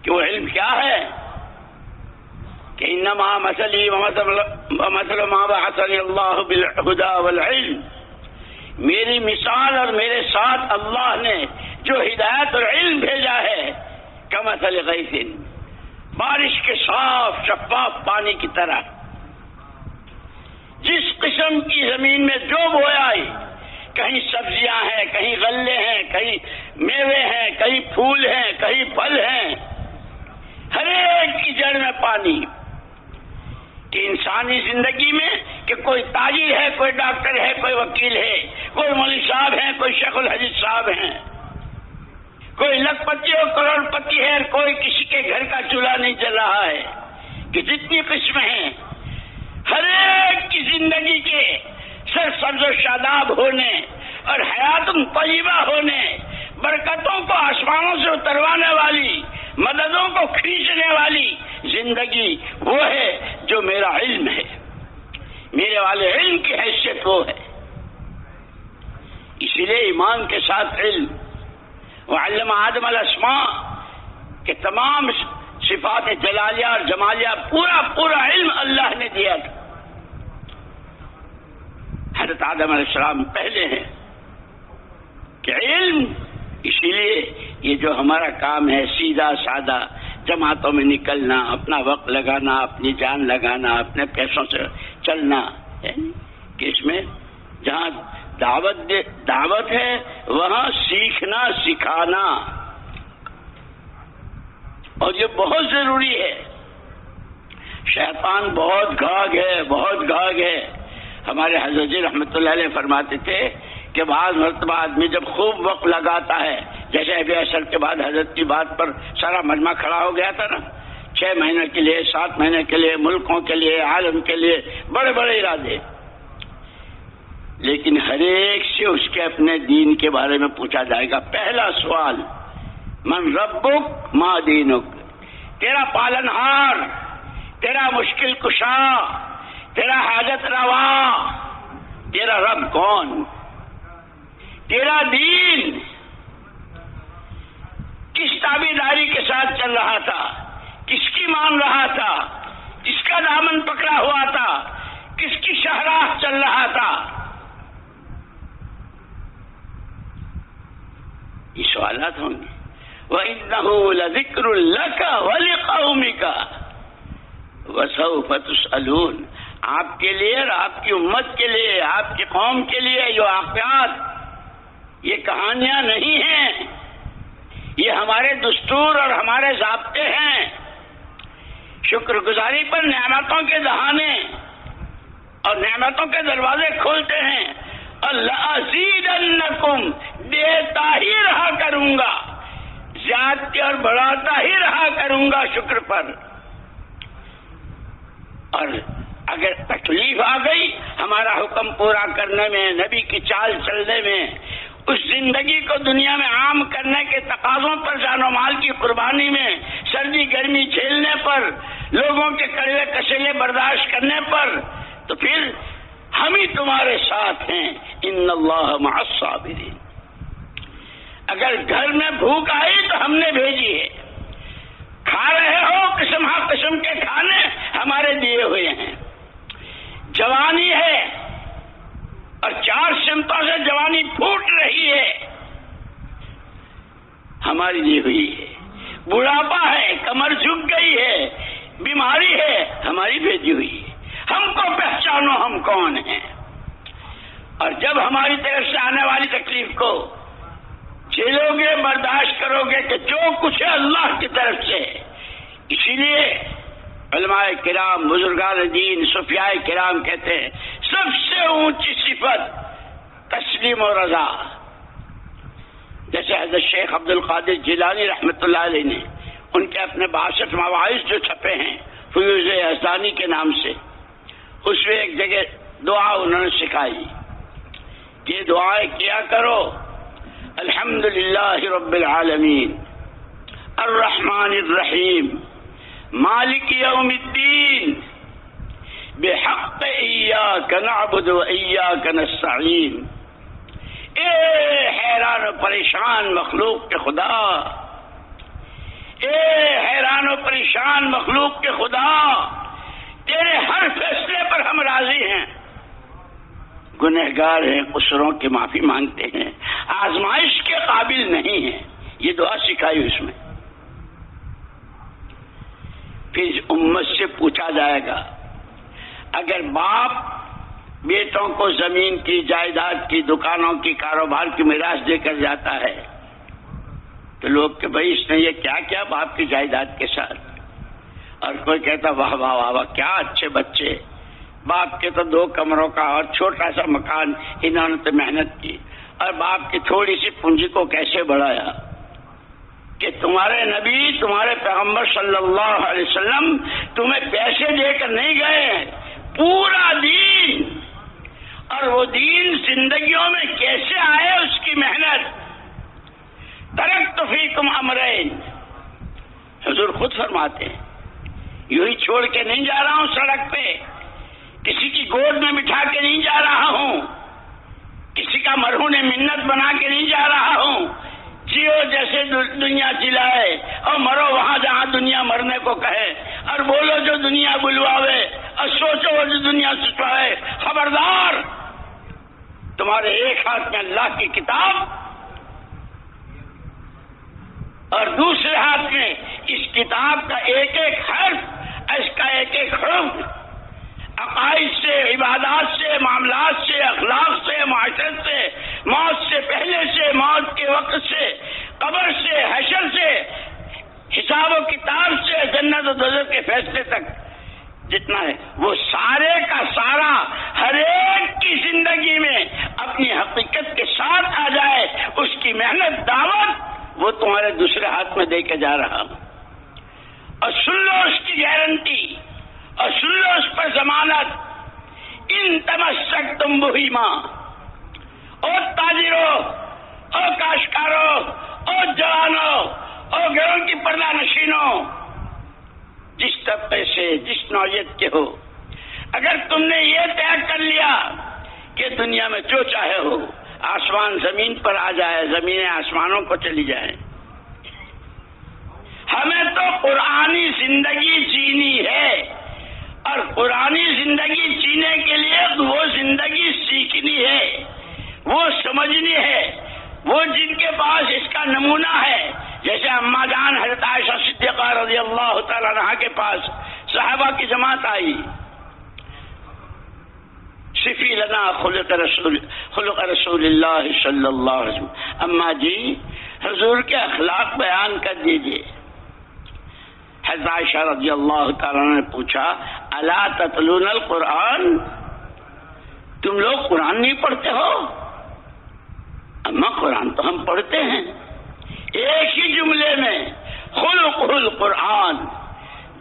کہ وہ علم کیا ہے؟ کہ انما مثلی ومثل ما بعثنی اللہ بالہدی والعلم. میری مثال اور میرے ساتھ اللہ نے جو ہدایت اور علم بھیجا ہے کمثل غیث، بارش کے صاف شفاف پانی کی طرح. جس قسم کی زمین میں جو بویائی، کہیں سبزیاں ہیں، کہیں غلے ہیں، کہیں میوے ہیں، کہیں پھول ہیں، کہیں پھل ہیں، ہر ایک کی جڑ میں پانی. کہ انسانی زندگی میں کہ کوئی تاجر ہے، کوئی ڈاکٹر ہے، کوئی وکیل ہے، کوئی مولوی صاحب ہیں، کوئی شیخ الحدیث صاحب ہیں، کوئی لکھ پتی اور کروڑ پتی ہے، کوئی کسی کے گھر کا چولہا نہیں جل رہا ہے. کہ جتنی قسمیں ہیں، ہر ایک کی زندگی کے سر سبز و شاداب ہونے اور حیات طیبہ ہونے، برکتوں کو آسمانوں سے اتروانے والی، مددوں کو کھینچنے والی زندگی وہ ہے جو میرا علم ہے. میرے والے علم کی حیثیت وہ ہے. اسی لیے ایمان کے ساتھ علم. وعلم آدم الاسماء کہ تمام صفات جلالیہ اور جمالیہ پورا علم اللہ نے دیا تھا. حضرت آدم علیہ السلام پہلے ہیں کہ علم. اسی لیے یہ جو ہمارا کام ہے سیدھا سادہ جماعتوں میں نکلنا، اپنا وقت لگانا، اپنی جان لگانا، اپنے پیسوں سے چلنا، کہ اس میں جہاں دعوت ہے وہاں سیکھنا سکھانا، اور یہ بہت ضروری ہے. شیطان بہت گھاگ ہے. ہمارے حضرت جی رحمت اللہ علیہ فرماتے تھے کہ بعض مرتبہ آدمی جب خوب وقت لگاتا ہے، جیسے ابھی عصر کے بعد حضرت کی بات پر سارا مجمع کھڑا ہو گیا تھا نا، 6 مہینے کے لیے، 7 مہینے کے لیے، ملکوں کے لیے، عالم کے لیے، بڑے بڑے ارادے. لیکن ہر ایک سے اس کے اپنے دین کے بارے میں پوچھا جائے گا. پہلا سوال من ربک ما دینک، تیرا پالنہار، تیرا مشکل کشا، تیرا حاجت روا، تیرا رب کون؟ تیرا دین کس تابعداری کے ساتھ چل رہا تھا؟ کس کی مان رہا تھا؟ کس کا دامن پکڑا ہوا تھا؟ کس کی شاہراہ چل رہا تھا؟ یہ سوالات ہوں گے۔ وَإِنَّهُ لَذِكْرٌ لَكَ وَلِقَوْمِكَ وَسَوْفَ تُسْأَلُونَ، آپ کے لیے اور آپ کی امت کے لیے، آپ کی قوم کے لیے یہ واقعات، یہ کہانیاں نہیں ہیں، یہ ہمارے دستور اور ہمارے ضابطے ہیں۔ شکر گزاری پر نعمتوں کے دہانے اور نعمتوں کے دروازے کھولتے ہیں۔ لَأَزِيدَنَّكُمْ، دیتا ہی رہا کروں گا، زیادتی اور بڑھاتا ہی رہا کروں گا شکر پر۔ اور اگر تکلیف آ گئی ہمارا حکم پورا کرنے میں، نبی کی چال چلنے میں، اس زندگی کو دنیا میں عام کرنے کے تقاضوں پر جان و مال کی قربانی میں، سردی گرمی جھیلنے پر، لوگوں کے کڑوے کشیلے برداشت کرنے پر، تو پھر ہم ہی تمہارے ساتھ ہیں۔ ان اللہ مع الصابرین۔ اگر گھر میں بھوک آئی تو ہم نے بھیجی ہے، کھا رہے ہو قسم ہر قسم کے کھانے ہمارے دیے ہوئے ہیں۔ جوانی ہے اور 4 سمتوں سے جوانی پھوٹ رہی ہے، ہماری دی ہوئی ہے۔ بڑھاپا ہے، کمر جھک گئی ہے، بیماری ہے، ہماری بھیجی ہوئی ہے۔ ہم کو پہچانو ہم کون ہیں، اور جب ہماری طرف سے آنے والی تکلیف کو جھیلو گے، برداشت کرو گے کہ جو کچھ ہے اللہ کی طرف سے۔ اسی لیے علماء کرام، بزرگان دین، صوفیاء کرام کہتے ہیں سب سے اونچی صفت تسلیم و رضا۔ جیسے حضرت شیخ عبد القادر جیلانی رحمۃ اللہ علیہ نے ان کے اپنے 62 مواعظ جو چھپے ہیں فیوض یزدانی کے نام سے، اس میں ایک جگہ دعا انہوں نے سکھائی کہ یہ دعائیں کیا کرو: الحمدللہ رب العالمین، الرحمن الرحیم، مالک یوم الدین، بحق ایاک نعبد و ایاک نستعین۔ اے حیران و پریشان مخلوق کے خدا، اے حیران و پریشان مخلوق کے خدا، تیرے ہر فیصلے پر ہم راضی ہیں، گنہگار ہیں، قصوروں کی معافی مانگتے ہیں، آزمائش کے قابل نہیں ہیں۔ یہ دعا سکھائی اس میں۔ پھر امت سے پوچھا جائے گا، اگر باپ بیٹوں کو زمین کی، جائیداد کی، دکانوں کی، کاروبار کی میراث دے کر جاتا ہے تو لوگ کہ بھائی اس نے یہ کیا کیا باپ کی جائیداد کے ساتھ؟ اور کوئی کہتا واہ واہ واہ واہ، کیا اچھے بچے، باپ کے تو 2 کمروں کا اور چھوٹا سا مکان، انہوں نے تو محنت کی، اور باپ کی تھوڑی سی پونجی کو کیسے بڑھایا کہ تمہارے نبی، تمہارے پیغمبر صلی اللہ علیہ وسلم تمہیں پیسے دے کر نہیں گئے، پورا دین، اور وہ دین زندگیوں میں کیسے آئے اس کی محنت۔ ترکت فیکم امرین، حضور خود فرماتے ہیں یوں ہی چھوڑ کے نہیں جا رہا ہوں سڑک پہ، کسی کی گود میں بٹھا کے نہیں جا رہا ہوں، کسی کا مرہون منت بنا کے نہیں جا رہا ہوں۔ جیو جیسے دنیا جلائے اور مرو وہاں جہاں دنیا مرنے کو کہے، اور بولو جو دنیا بلواوے، اور سوچو جو دنیا سوچوائے۔ خبردار، تمہارے ایک ہاتھ میں اللہ کی کتاب اور دوسرے ہاتھ میں اس کتاب کا ایک ایک حرف، اس کا ایک ایک حرف، عقائد سے، عبادات سے، معاملات سے، اخلاق سے، معاشرت سے، موت سے پہلے سے، موت کے وقت سے، قبر سے، حشر سے، حساب و کتاب سے، جنت و دوزخ کے فیصلے تک جتنا ہے، وہ سارے کا سارا ہر ایک کی زندگی میں اپنی حقیقت کے ساتھ آ جائے، اس کی محنت، دعوت، وہ تمہارے دوسرے ہاتھ میں دے کے جا رہا ہوں۔ اور سن لو اس کی گارنٹی، اور سن لو اس پر ضمانت، ان تمسکتم بہما، او تاجروں، او کاشتکاروں، او جوانوں، اور گھروں کی پردہ نشینوں، جس طبقے سے جس نوعیت کے ہو، اگر تم نے یہ طے کر لیا کہ دنیا میں جو چاہے ہو، آسمان زمین پر آ جائے، زمینیں آسمانوں کو چلی جائیں، ہمیں تو قرآنی زندگی جینی ہے، اور قرآنی زندگی جینے کے لیے وہ زندگی سیکھنی ہے، وہ سمجھنی ہے، وہ جن کے پاس اس کا نمونہ ہے، جیسے اما جان حضرت عائشہ صدیقہ رضی اللہ تعالی عنہا کے پاس صحابہ کی جماعت آئی، صفی لنا خلق رسول اللہ صلی اللہ علیہ وسلم، اما جی حضور کے اخلاق بیان کر دیجئے۔ حضرت عائشہ رضی اللہ تعالیٰ نے پوچھا الا تتلون القرآن، تم لوگ قرآن نہیں پڑھتے ہو؟ اما قرآن تو ہم پڑھتے ہیں، ایک ہی جملے میں خلق القرآن،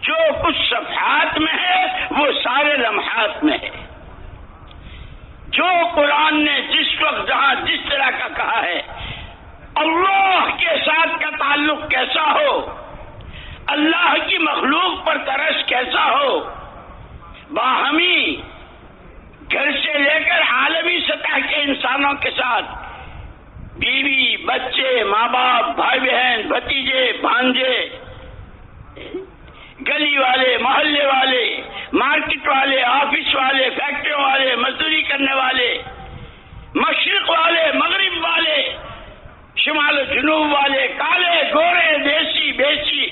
جو کچھ صفحات میں ہے وہ سارے لمحات میں ہے، جو قرآن نے جس وقت جہاں جس طرح کا کہا ہے، اللہ کے ساتھ کا تعلق کیسا ہو، اللہ کی مخلوق پر ترس کیسا ہو، باہمی گھر سے لے کر عالمی سطح کے انسانوں کے ساتھ، بیوی بچے ماں باپ بھائی بہن بھتیجے بھانجے، گلی والے محلے والے مارکیٹ والے آفس والے فیکٹریوں والے مزدوری کرنے والے، مشرق والے مغرب والے، شمال و جنوب والے، کالے گورے دیسی بیسی،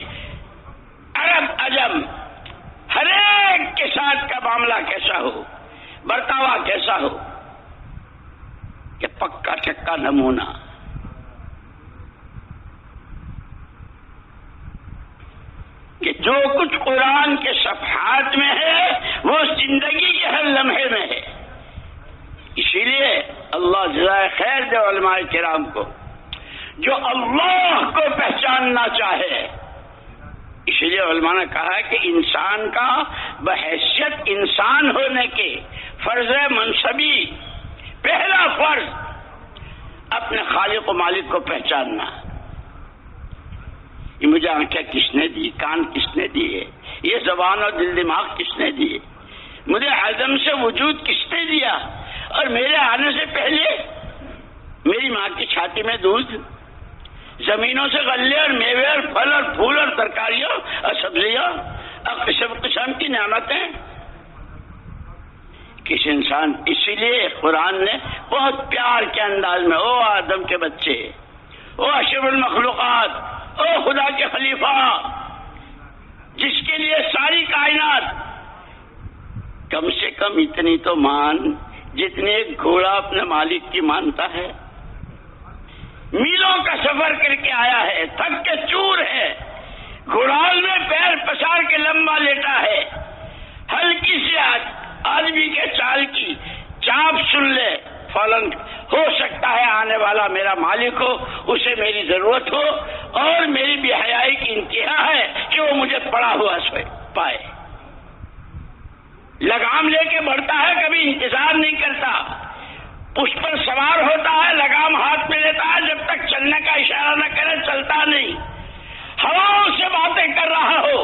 عرب عجم، ہر ایک کے ساتھ کا معاملہ کیسا ہو، برتاوا کیسا ہو، کہ پکا چکا نمونہ۔ کہ جو کچھ قرآن کے صفحات میں ہے وہ زندگی کے ہر لمحے میں ہے۔ اسی لیے اللہ جزائے خیر دے علماء کرام کو، جو اللہ کو پہچاننا چاہے، اسی لیے علماء نے کہا کہ انسان کا بحیثیت انسان ہونے کے فرض منصبی پہلا فرض اپنے خالق و مالک کو پہچاننا۔ یہ مجھے آنکھیں کس نے دی، کان کس نے دیے، یہ زبان اور دل دماغ کس نے دیے، مجھے عدم سے وجود کس نے دیا، اور میرے آنے سے پہلے میری ماں کی چھاتی میں دودھ، زمینوں سے غلے اور میوے اور پھل اور پھول اور ترکاریاں اور سبزیاں اور قسم قسم کی نعمتیں کس انسان۔ اسی لیے قرآن نے بہت پیار کے انداز میں، او آدم کے بچے، او اشرف المخلوقات، او خدا کے خلیفہ، جس کے لیے ساری کائنات، کم سے کم اتنی تو مان جتنے ایک گھوڑا اپنے مالک کی مانتا ہے، میلوں کا سفر کر کے آیا ہے، تھک کے چور ہے، گھوڑال میں پیر پسار کے لمبا لیٹا ہے، ہلکی سی آدمی کے چال کی چاپ سن لے، فوراً ہو سکتا ہے آنے والا میرا مالک ہو، اسے میری ضرورت ہو، اور میری بے حیائی کی انتہا ہے کہ وہ مجھے پڑا ہوا پائے، لگام لے کے بڑھتا ہے، کبھی انتظار نہیں کرتا، اس پر سوار ہوتا ہے، لگام ہاتھ میں لیتا ہے، جب تک چلنے کا اشارہ نہ کرے چلتا نہیں، ہواؤں سے باتیں کر رہا ہو،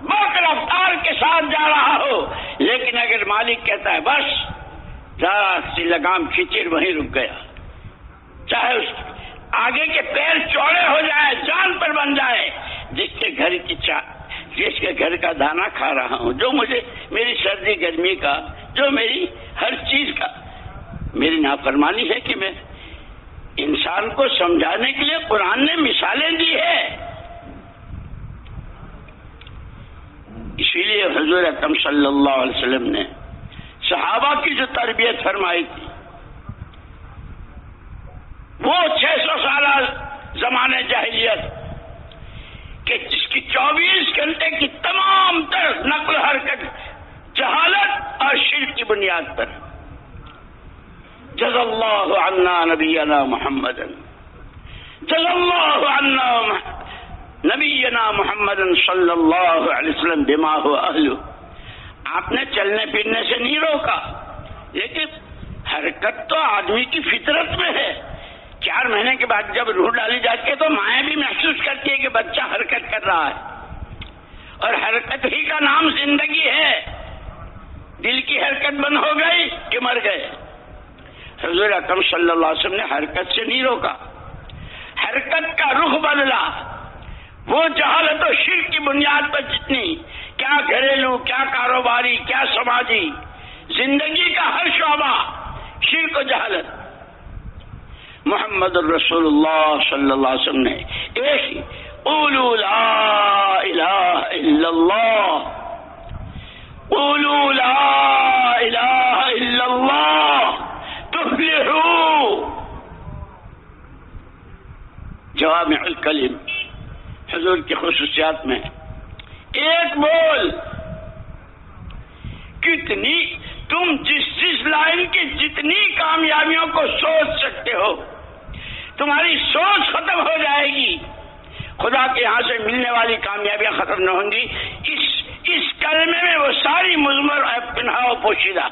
برق رفتار کے ساتھ جا رہا ہو، لیکن اگر مالک کہتا ہے بس ذرا سی لگام کھینچی وہیں رک گیا، چاہے اس آگے کے پیر چوڑے ہو جائے، جان پر بن جائے، جس کے گھر کا دانا کھا رہا ہوں، جو مجھے میری سردی گرمی کا، جو میری ہر چیز کا میری نافرمانی ہے، کہ میں انسان کو سمجھانے کے لیے قرآن نے مثالیں دی ہے۔ اسی لیے حضور اکرم صلی اللہ علیہ وسلم نے صحابہ کی جو تربیت فرمائی تھی، وہ 600 سالہ زمانے جاہلیت کہ جس کی 24 گھنٹے کی تمام تر نقل حرکت جہالت اور شرک کی بنیاد پر، جزا اللہ عنا نبینا محمد، جزا اللہ عنا نبینا محمد صلی اللہ علیہ وسلم بما هو اہلہ۔ آپ نے چلنے پھرنے سے نہیں روکا، لیکن حرکت تو آدمی کی فطرت میں ہے، 4 مہینے کے بعد جب روح ڈالی جاتی ہے تو مائیں بھی محسوس کرتی ہے کہ بچہ حرکت کر رہا ہے، اور حرکت ہی کا نام زندگی ہے۔ دل کی حرکت بند ہو گئی کہ مر گئے۔ حضور اکرم صلی اللہ علیہ وسلم نے حرکت سے نہیں روکا، حرکت کا رخ بدلا۔ وہ جہالت و شرک کی بنیاد پر جتنی، کیا گھریلو، کیا کاروباری، کیا سماجی، زندگی کا ہر شعبہ شرک و جہالت، محمد الرسول اللہ صلی اللہ علیہ وسلم نے ایک ہی قولوا لا الہ الا اللہ، قولوا لا الہ الا اللہ تفلحوا، جوامع الکلم حضور کی خصوصیات میں ایک بول، کتنی تم جس لائن کی جتنی کامیابیوں کو سوچ سکتے ہو، تمہاری سوچ ختم ہو جائے گی، خدا کے یہاں سے ملنے والی کامیابیاں ختم نہ ہوں گی۔ اس کلمے میں وہ ساری مضمر پنہا و پوشیدہ،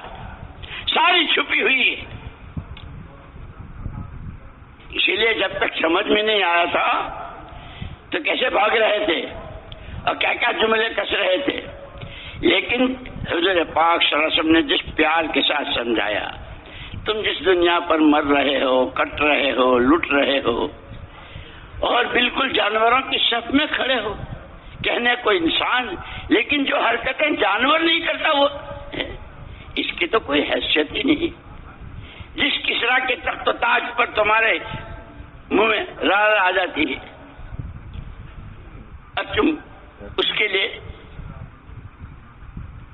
ساری چھپی ہوئی ہے۔ اسی لیے جب تک سمجھ میں نہیں آیا تھا تو کیسے بھاگ رہے تھے اور کیا کیا جملے کس رہے تھے، لیکن حضور پاک صلی اللہ علیہ وسلم نے جس پیار کے ساتھ سمجھایا، تم جس دنیا پر مر رہے ہو، کٹ رہے ہو، لٹ رہے ہو، اور بالکل جانوروں کی صف میں کھڑے ہو، کہنے کو انسان لیکن جو حرکتیں جانور نہیں کرتا وہ اس کی تو کوئی حیثیت ہی نہیں۔ جس کسرا کے تخت و تاج پر تمہارے منہ میں راہ آ جاتی ہے، اب تم اس کے لیے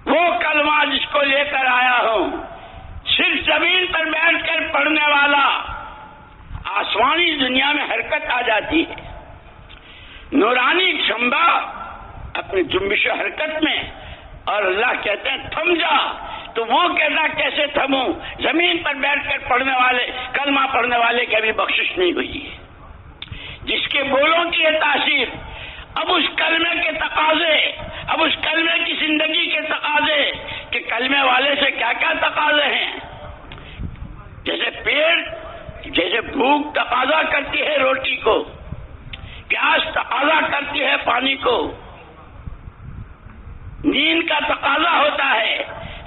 وہ کلمہ جس کو لے کر آیا ہوں، صرف زمین پر بیٹھ کر پڑھنے والا، آسمانی دنیا میں حرکت آ جاتی ہے۔ نورانی شمبا اپنی جنبش و حرکت میں، اور اللہ کہتے ہیں تھم جا، تو وہ کہنا کیسے تھموں؟ زمین پر بیٹھ کر پڑھنے والے، کلمہ پڑھنے والے کی ابھی بخشش نہیں ہوئی ہے، جس کے بولوں کی یہ تاثیر، اب اس کلمے کے تقاضے، اب اس کلمے کی زندگی کے تقاضے، کہ کلمے والے سے کیا کیا تقاضے ہیں۔ جیسے پیٹ، جیسے بھوک تقاضا کرتی ہے روٹی کو، پیاس تقاضا کرتی ہے پانی کو، نیند کا تقاضا ہوتا ہے،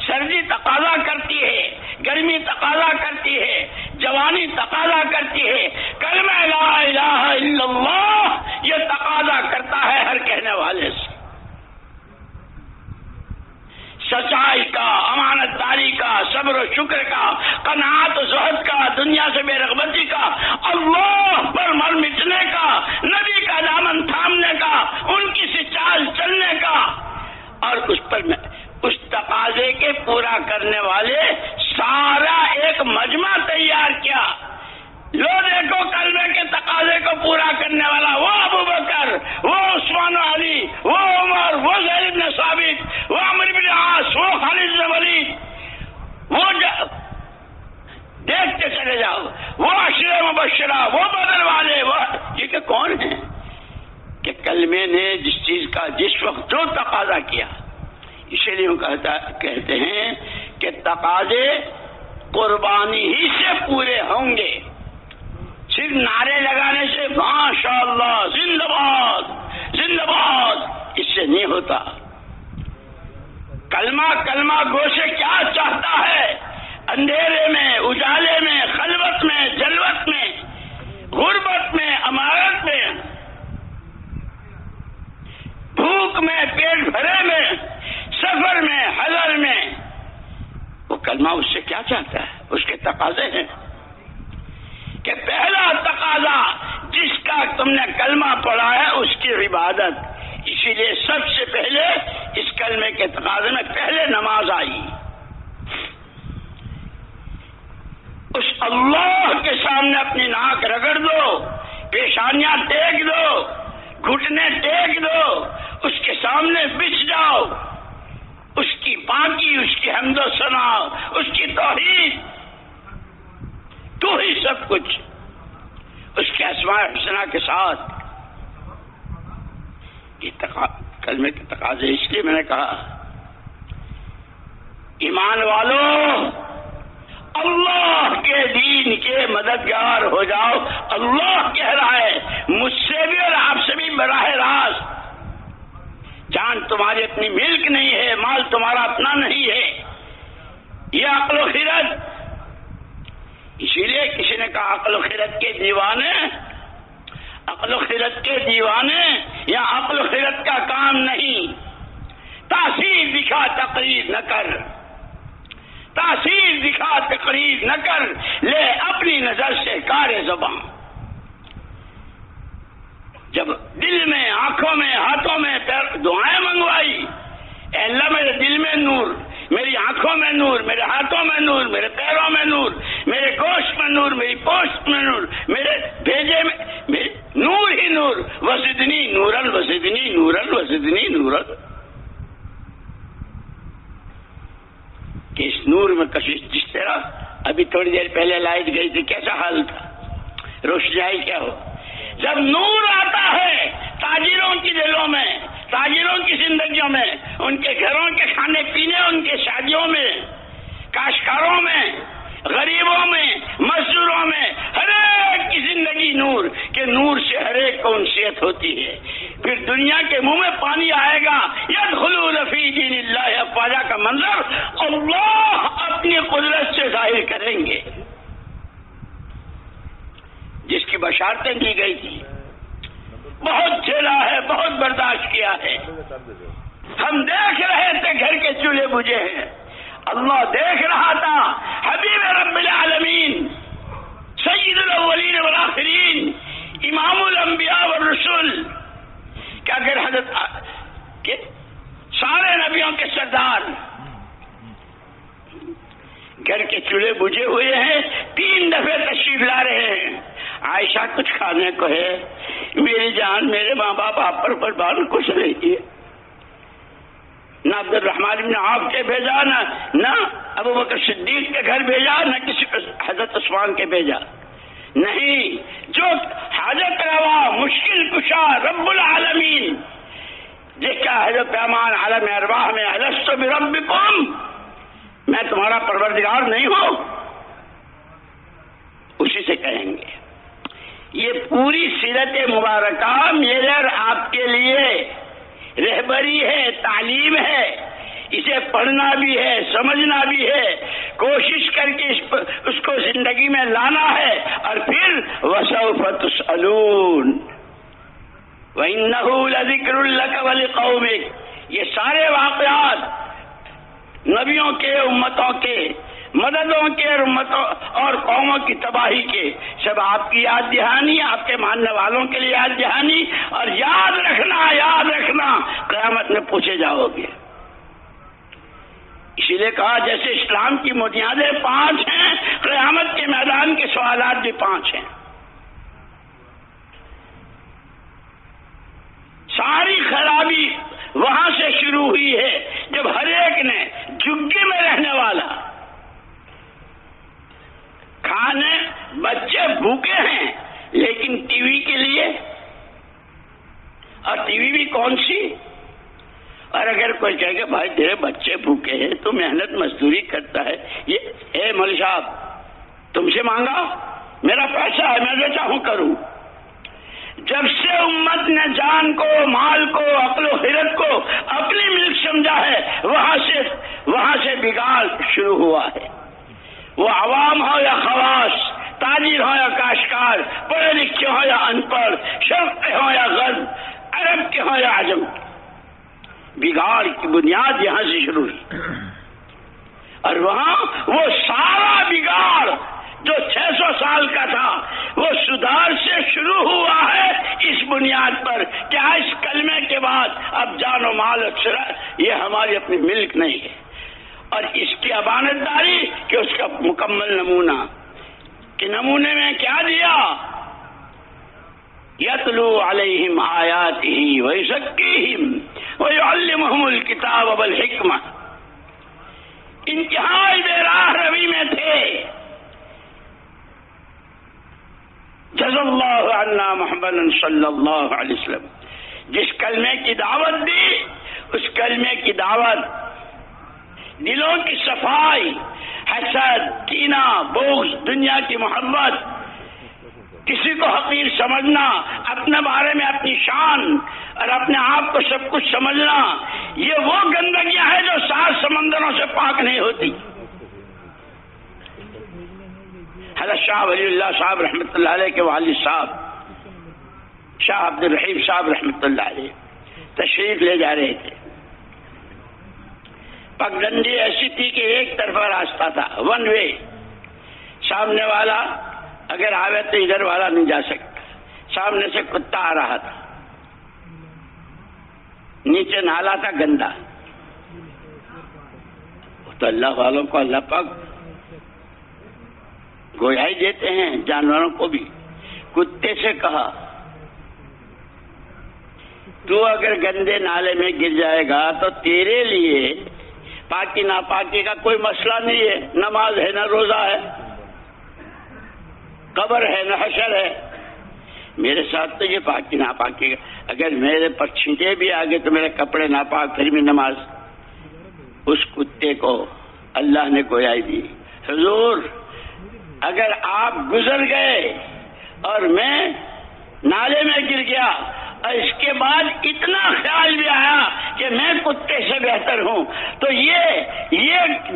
سردی تقاضا کرتی ہے، گرمی تقاضا کرتی ہے، جوانی تقاضا کرتی ہے، کلمہ لا الہ الا اللہ یہ تقاضا کرتا ہے ہر کہنے والے سے، سچائی کا، امانت داری کا، صبر و شکر کا، قناعت و زہد کا، دنیا سے بے رغبتی کا، اللہ پر مر مٹنے کا، نبی کا دامن تھامنے کا، ان کی سی چال چلنے کا، اور اس پر اس تقاضے کے پورا کرنے والے سارا ایک مجمع تیار کیا۔ لو دیکھو کلمے کے تقاضے کو پورا کرنے والا وہ ابو بکر، وہ عثمان و علی، وہ عمر، وہ زید بن ثابت، وہ عمرو بن عاص، وہ خالد بن ولید، وہ دیکھتے چلے جاؤ، وہ عشرہ مبشرہ، وہ بدر والے، وہ یہ کہ کون ہیں کہ کلمے نے جس چیز کا جس وقت جو تقاضا کیا، اسی لیے کہتے ہیں کہ تقاضے قربانی ہی سے پورے ہوں گے، صرف نعرے لگانے سے ماشاء اللہ زندہ باد زندہ باد اس سے نہیں ہوتا۔ کلمہ گو سے کیا چاہتا ہے؟ اندھیرے میں، اجالے میں، خلوت میں، جلوت میں، غربت میں، امارت میں، بھوک میں، پیٹ بھرے میں، سفر میں، حضر میں، وہ کلمہ اس سے کیا چاہتا ہے؟ اس کے تقاضے ہیں کہ پہلا تقاضا جس کا تم نے کلمہ پڑھا ہے اس کی عبادت، اسی لیے سب سے پہلے اس کلمے کے تقاضے میں پہلے نماز آئی۔ اس اللہ کے سامنے اپنی ناک رگڑ دو، پیشانیاں ٹیک دو، گھٹنے ٹیک دو، اس کے سامنے بچھ جاؤ، اس کی پاکی، اس کی حمد و ثنا، اس کی توحید، تو ہی سب کچھ، اس کے اسماء حسنہ کے ساتھ۔ یہ کلمے کے تقاضے، اس لیے میں نے کہا ایمان والو اللہ کے دین کے مددگار ہو جاؤ. اللہ کہہ رہا ہے مجھ سے بھی اور آپ سے بھی براہ راست. جان تمہاری اپنی ملک نہیں ہے، مال تمہارا اپنا نہیں ہے، یہ عقل و خرد. اسی لیے کسی نے کہا عقل و خرد کے دیوانے، عقل و خرد کے دیوانے یا عقل و خرد کا کام نہیں. تاثیر دکھا تقریر نہ کر، تاثیر دکھا تقریر نہ کر، لے اپنی نظر سے کار زبان. جب دل میں، آنکھوں میں، ہاتھوں میں دعائیں منگوائی، اے اللہ میرے دل میں نور، میری آنکھوں میں نور، میرے ہاتھوں میں نور، میرے پیروں میں نور، میرے گوشت میں نور، میری پوست میں نور، میرے بھیجے میں نور ہی نور. وزدنی نورن وزدنی نورن وزدنی نورن. کہ اس نور میں کشش، جس طرح ابھی تھوڑی دیر پہلے لائٹ گئی تھی کیسا حال تھا، روشنائی کیا ہو. جب نور آتا ہے تاجروں کی دلوں میں، تاجروں کی زندگیوں میں، ان کے گھروں کے کھانے پینے، ان کے شادیوں میں، کاشتکاروں میں، غریبوں میں، مزدوروں میں، ہر ایک کی زندگی نور. کہ نور سے ہر ایک کو انسیت ہوتی ہے. پھر دنیا کے منہ میں پانی آئے گا. یدخلون فی دین اللہ افواجا کا منظر اللہ اپنی قدرت سے ظاہر کریں گے. جس کی بشارتیں دی گئی تھی، بہت جھیلا ہے، بہت برداشت کیا ہے. ہم دیکھ رہے تھے گھر کے چولہے بجھے ہیں، اللہ دیکھ رہا تھا. حبیب رب العالمین، سید الاولین والآخرین، امام الانبیاء والرسل، کہ اگر حضرت سارے نبیوں کے سردار گھر کے چولہے بجھے ہوئے ہیں، 3 دفعے تشریف لا رہے ہیں. عائشہ کچھ کھانے کو ہے؟ میری جان میرے ماں باپ آپ پر قربان کچھ نہیں کیے. نہ عبد الرحمن بن عوف کے بھیجا، نہ ابو بکر صدیق کے گھر بھیجا، نہ کسی حضرت عثمان کے بھیجا. نہیں، جو حاجت روا مشکل کشا رب العالمین، جس کا حضرت پیمان عالم ارواح میں الست بربکم، میں تمہارا پروردگار نہیں ہوں، اسی سے کہیں گے. یہ پوری سیرت مبارکہ میرے اور آپ کے لیے رہبری ہے، تعلیم ہے. اسے پڑھنا بھی ہے، سمجھنا بھی ہے، کوشش کر کے اس کو زندگی میں لانا ہے. اور پھر وسوف تسألون وَإِنَّهُ لَذِكْرٌ لَكَ وَلِقَوْمِكَ. یہ سارے واقعات نبیوں کے، امتوں کے، مددوں کے اور امتوں اور قوموں کی تباہی کے، سب آپ کی یاد دہانی، آپ کے ماننے والوں کے لیے یاد دہانی. اور یاد رکھنا قیامت میں پوچھے جاؤ گے. اسی لیے کہا جیسے اسلام کی بنیادیں 5 ہیں، قیامت کے میدان کے سوالات بھی 5 ہیں. ساری خرابی وہاں سے شروع ہوئی ہے جب ہر ایک نے جھگی میں رہنے والا، کھانے، بچے بھوکے ہیں لیکن ٹی وی کے لیے، اور ٹی وی بھی کون سی. اور اگر کوئی کہے کہ بھائی تیرے بچے بھوکے ہیں تو محنت مزدوری کرتا ہے، یہ اے مول صاحب تم سے مانگا، میرا پیسہ ہے، میں جو چاہوں کروں. جب سے امت نے جان کو، مال کو، عقل و خرد کو اپنی ملک سمجھا ہے، وہاں سے بگاڑ شروع ہوا ہے. وہ عوام ہو یا خواص، تاجر ہو یا کاشتکار، پڑھے لکھے ہو یا ان پڑھ، شرق کے ہو یا غرب، عرب کے ہو یا عجم، بگاڑ کی بنیاد یہاں سے شروع ہوئی. اور وہاں وہ سارا بگاڑ جو 600 سال کا تھا وہ سدھار سے شروع ہوا ہے اس بنیاد پر کہ اس کلمے کے بعد اب جان و مال یہ ہماری اپنی ملک نہیں ہے. اور اس کی امانت داری کہ اس کا مکمل نمونہ، کہ نمونے میں کیا دیا، یتلو علیہم آیاتہ ویزکیہم ویعلمہم الکتاب والحکمہ. انتہائی بے راہ روی میں تھے. جزا اللہ عنا محمد صلی اللہ علیہ وسلم. جس کلمے کی دعوت دی، اس کلمے کی دعوت، دلوں کی صفائی، حسد، کینہ، بغض، دنیا کی محبت، کسی کو حقیر سمجھنا، اپنے بارے میں اپنی شان اور اپنے آپ کو سب کچھ سمجھنا، یہ وہ گندگیاں ہیں جو 7 سمندروں سے پاک نہیں ہوتی۔ حضرت شاہ ولی اللہ صاحب رحمۃ اللہ علیہ کے والد صاحب شاہ عبد الرحیم صاحب رحمۃ اللہ علیہ تشریف لے جا رہے تھے۔ پگڈنڈی ایسی تھی کہ ایک طرفہ راستہ تھا، 1 وے، سامنے والا اگر آوے تو ادھر والا نہیں جا سکتا، سامنے سے کتا آ رہا تھا، نیچے نالا تھا گندا، تو اللہ والوں کو اللہ پاک گویائی دیتے ہیں، جانوروں کو بھی۔ کتے سے کہا تو اگر گندے نالے میں گر جائے گا تو تیرے لیے پاکی ناپاکی کا کوئی مسئلہ نہیں ہے، نماز ہے نہ روزہ ہے، قبر ہے نہ حشر ہے، میرے ساتھ تو یہ پاکی ناپاکی، اگر میرے پر چھینٹے بھی آگے تو میرے کپڑے ناپاک پھر بھی نماز۔ اس کتے کو اللہ نے گویائی دی، حضور اگر آپ گزر گئے اور میں نالے میں گر گیا اور اس کے بعد اتنا خیال بھی آیا کہ میں کتے سے بہتر ہوں، تو یہ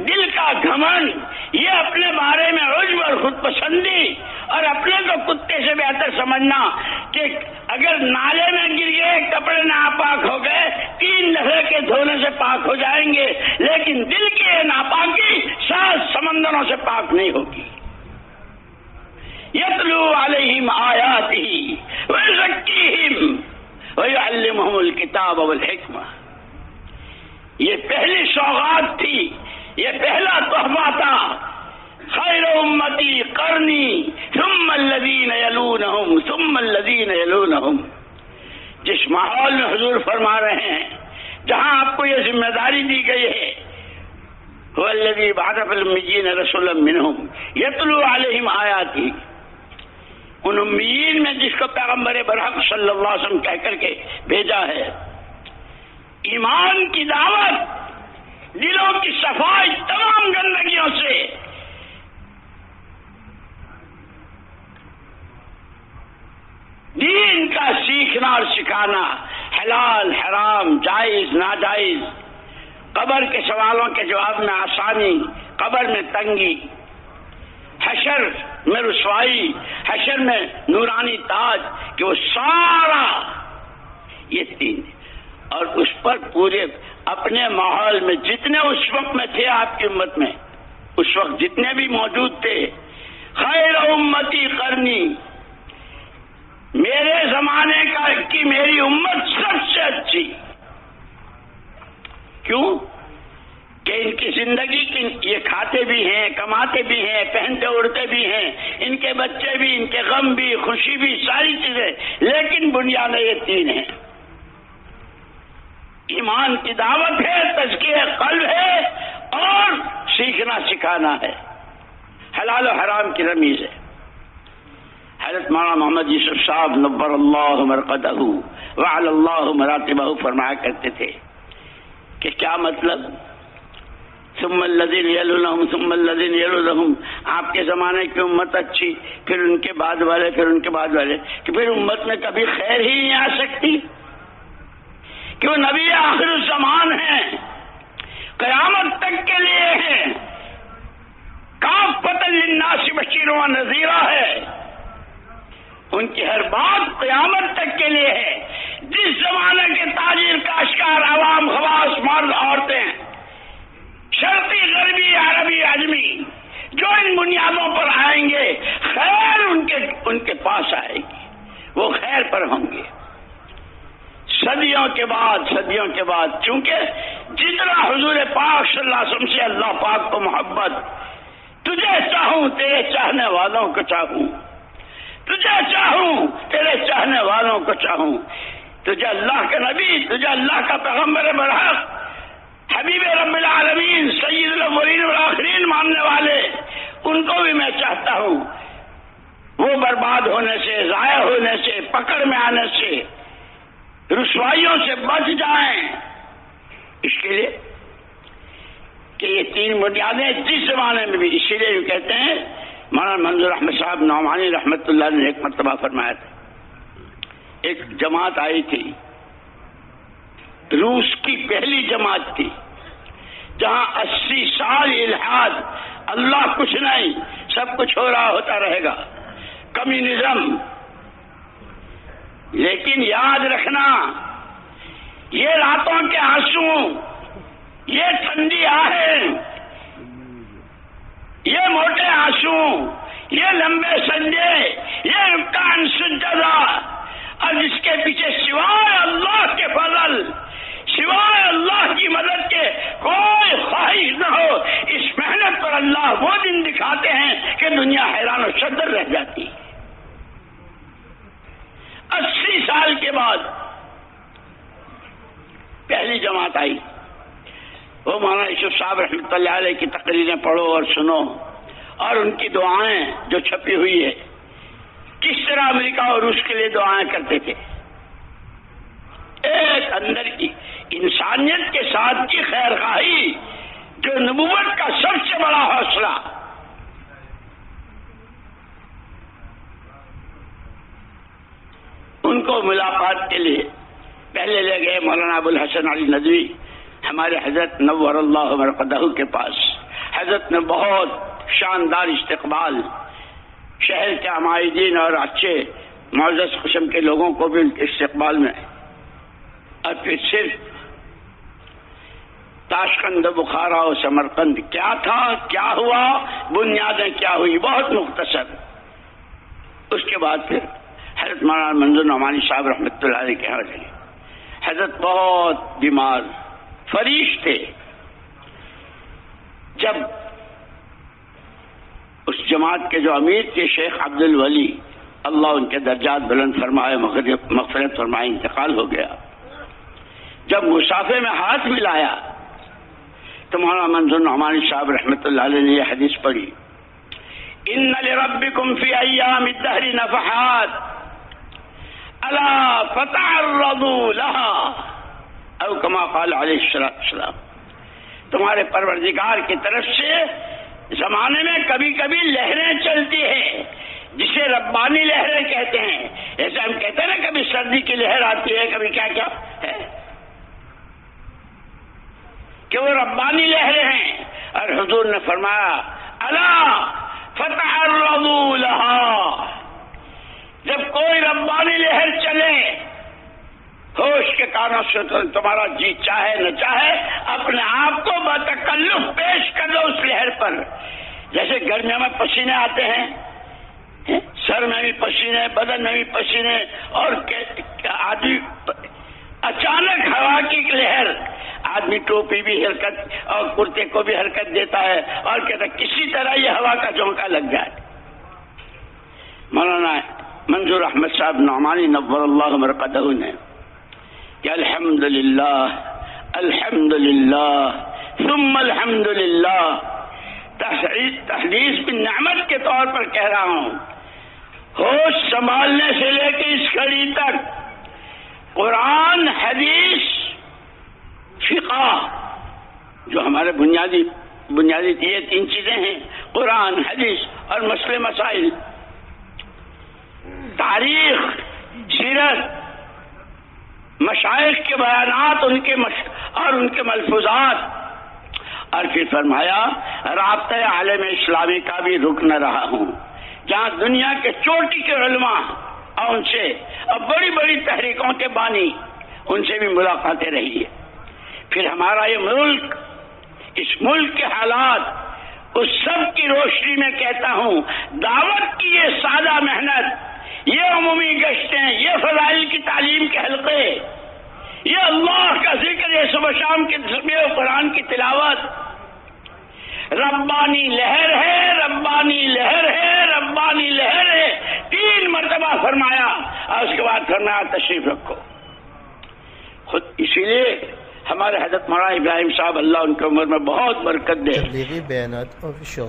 دل کا گھمنڈ، یہ اپنے بارے میں عجب اور خود پسندی اور اپنے کو کتے سے بہتر سمجھنا کہ اگر نالے میں گر گئے کپڑے ناپاک ہو گئے 3 دفعے کے دھونے سے پاک ہو جائیں گے، لیکن دل کی ناپاکی 7 سمندروں سے پاک نہیں ہوگی۔ یتلو علیہم آیاتہ ویزکیہم ویعلمہم الکتاب والحکمہ، یہ پہلی سوغات تھی، یہ پہلا تحفہ تھا۔ خیر امتی قرنی ثم الذین یلونہم ثم الذین یلونہم، جس ماحول میں حضور فرما رہے ہیں، جہاں آپ کو یہ ذمہ داری دی گئی ہے، هو الذی بعث فی الامیین رسولا منہم یتلو علیہم آیاتہ، ان امیین میں جس کو پیغمبر برحق صلی اللہ علیہ وسلم کہہ کر کے بھیجا ہے، ایمان کی دعوت، دلوں کی صفائی تمام گندگیوں سے، دین کا سیکھنا اور سکھانا، حلال حرام جائز ناجائز، قبر کے سوالوں کے جواب میں آسانی، قبر میں تنگی، حشر میں رسوائی، حشر میں نورانی تاج، کہ وہ سارا یہ 3، اور اس پر پورے اپنے ماحول میں جتنے اس وقت میں تھے آپ کی امت میں، اس وقت جتنے بھی موجود تھے، خیر امتی قرنی، میرے زمانے کی میری امت سب سے اچھی۔ کیوں؟ کہ ان کی زندگی کی یہ کھاتے بھی ہیں، کماتے بھی ہیں، پہنتے اڑتے بھی ہیں، ان کے بچے بھی، ان کے غم بھی، خوشی بھی، ساری چیزیں، لیکن بنیاد یہ 3 ہیں، ایمان کی دعوت ہے، تزکیہ قلب ہے، اور سیکھنا سکھانا ہے، حلال و حرام کی رمیز ہے۔ حضرت مولانا محمد یوسف صاحب نبر اللہ مرقدہ وعلی اللہ مراتبہ فرمایا کرتے تھے کہ کیا مطلب، ثم الذین یلونہم ثم الذین یلونہم، آپ کے زمانے کی امت اچھی، پھر ان کے بعد والے، پھر ان کے بعد والے، کہ پھر امت میں کبھی خیر ہی نہیں آ سکتی، کہ وہ نبی آخر الزمان ہیں، قیامت تک کے لیے ہیں، کافۃ للناس بشیرا و نذیرا ہے، ان کی ہر بات قیامت تک کے لیے ہے۔ جس زمانے کے تاجر، کاشتکار، عوام، خواص، مرد، عورتیں، شرقی، غربی، عربی، عجمی، جو ان بنیادوں پر آئیں گے، خیر ان کے پاس آئے گی، وہ خیر پر ہوں گے۔ صدیوں کے بعد چونکہ جتنا حضور پاک صلی اللہ علیہ وسلم سے اللہ پاک کو محبت، تجھے چاہوں تیرے چاہنے والوں کو چاہوں، تجھے چاہوں تیرے چاہنے والوں کو چاہوں، تجھے اللہ کا نبی، تجھے اللہ کا پیغمبر برحق، حبیب رب العالمین، سید الاولین والآخرین ماننے والے، ان کو بھی میں چاہتا ہوں، وہ برباد ہونے سے، ضائع ہونے سے، پکڑ میں آنے سے، رسوائیوں سے بچ جائیں، اس کے لیے کہ یہ تین بنیادیں جس زمانے میں بھی. اسی لیے یہ کہتے ہیں مولانا منظور احمد صاحب نعمانی رحمت اللہ نے ایک مرتبہ فرمایا تھا, ایک جماعت آئی تھی, روس کی پہلی جماعت تھی, جہاں 80 سال الحاد, اللہ کچھ نہیں, سب کچھ ہو رہا ہوتا رہے گا, کمیونزم. لیکن یاد رکھنا, یہ راتوں کے آنسو, یہ ٹھنڈی آہیں, یہ موٹے آنسو, یہ لمبے سنجے, یہ رکان سجدہ, اور جس کے پیچھے سوائے اللہ کے فضل, سوائے اللہ کی مدد کے کوئی خواہش نہ ہو, اس محنت پر اللہ وہ دن دکھاتے ہیں کہ دنیا حیران و شدر رہ جاتی. 80 سال کے بعد پہلی جماعت آئی. وہ مولانا یوسف صاحب رحمۃ اللہ علیہ کی تقریریں پڑھو اور سنو, اور ان کی دعائیں جو چھپی ہوئی ہے, کس طرح امریکہ اور روس کے لیے دعائیں کرتے تھے. ایک اندر کی انسانیت کے ساتھ کی خیر خواہی, جو نبوت کا سب سے بڑا حوصلہ. ان کو ملاقات کے لیے پہلے لے گئے مولانا ابو الحسن علی ندوی, ہمارے حضرت نور اللہ مرقدہ کے پاس. حضرت نے بہت شاندار استقبال, شہر کے عمائدین اور اچھے معزز قسم کے لوگوں کو بھی ان کے استقبال میں, اور پھر صرف تاشقند, بخارا اور سمرقند کیا تھا, کیا ہوا, بنیادیں کیا ہوئی, بہت مختصر. اس کے بعد پھر حضرت مولانا منظور نعمانی صاحب رحمۃ اللہ علیہ کے یہاں گئے. حضرت بہت بیمار فریش تھے. جب اس جماعت کے جو امیر تھے شیخ عبد الولی, اللہ ان کے درجات بلند فرمائے, مغفرت فرمائے, انتقال ہو گیا. جب مسافے میں ہاتھ ملایا تو مولانا منظور نعمانی صاحب رحمۃ اللہ علیہ نے یہ حدیث پڑھی, ان لربکم فی ایام الدہر نفحات الا فتعرضوا لها, او کما قال علیہ السلام. تمہارے پروردگار کی طرف سے زمانے میں کبھی کبھی لہریں چلتی ہیں, جسے ربانی لہریں کہتے ہیں. جیسے ہم کہتے ہیں نا کبھی سردی کی لہر آتی ہے, کبھی کیا کیا ہے, کہ وہ ربانی لہریں ہیں. اور حضور نے فرمایا الا فتعرضوا لها, جب کوئی ربانی لہر چلے, ہوش کے کانوں سے تمہارا جی چاہے نہ چاہے اپنے آپ کو بتکلف پیش کر دو اس لہر پر. جیسے گرمیوں میں پسینے آتے ہیں, سر میں بھی پسینے, بدن میں بھی پسینے, اور آدمی اچانک ہوا کی لہر, آدمی ٹوپی بھی حرکت اور کرتے کو بھی حرکت دیتا ہے, اور کہتا کسی طرح یہ ہوا کا جھونکا لگ جائے. مولانا منظور احمد صاحب نعمانی نور اللہ مرقدہ نے کہ الحمدللہ الحمدللہ ثم الحمدللہ, تحدیث کی نعمت کے طور پر کہہ رہا ہوں. ہوش سنبھالنے سے لے کے اس گھڑی تک قرآن, حدیث, فقہ, جو ہمارے بنیادی یہ 3 چیزیں ہیں, قرآن, حدیث اور مسئلے مسائل, تاریخ, سیرت, مشائخ کے بیانات, اور ان کے ملفوظات. اور پھر فرمایا رابطہ عالم اسلامی کا بھی رکن رہا ہوں, جہاں دنیا کے چوٹی کے علماء اور ان سے, اور بڑی بڑی تحریکوں کے بانی, ان سے بھی ملاقاتیں رہی ہے. پھر ہمارا یہ ملک, اس ملک کے حالات, اس سب کی روشنی میں کہتا ہوں دعوت کی یہ سادہ محنت, یہ عمومی گشتیں, یہ فضائل کی تعلیم کے حلقے, یہ اللہ کا ذکر, یہ صبح شام کی تسبیح و قرآن کی تلاوت, ربانی لہر ہے, ربانی لہر ہے, ربانی لہر ہے. 3 مرتبہ فرمایا, اور اس کے بعد فرمایا تشریف رکھو. خود اسی لیے ہمارے حضرت مولانا ابراہیم صاحب اللہ ان کی عمر میں بہت برکت دے,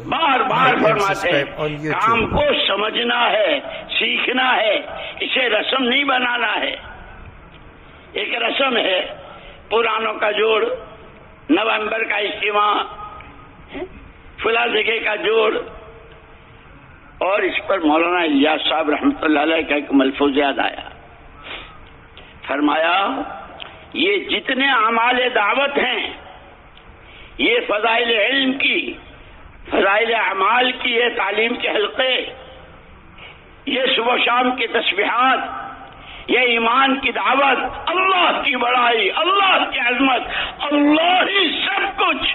بار بار فرماتے ہیں کام کو سمجھنا ہے, سیکھنا ہے, اسے رسم نہیں بنانا ہے. ایک رسم ہے پرانوں کا جوڑ, نومبر کا اجتماع, فلاں جگہ کا جوڑ. اور اس پر مولانا الیاس صاحب رحمۃ اللہ علیہ کا ایک ملفوظ یاد آیا. فرمایا یہ جتنے اعمال دعوت ہیں، یہ فضائل علم کی، فضائل اعمال کی، یہ تعلیم کے حلقے، یہ صبح شام کی تسبیحات، یہ ایمان کی دعوت، اللہ کی بڑائی، اللہ کی عظمت، اللہ ہی سب کچھ،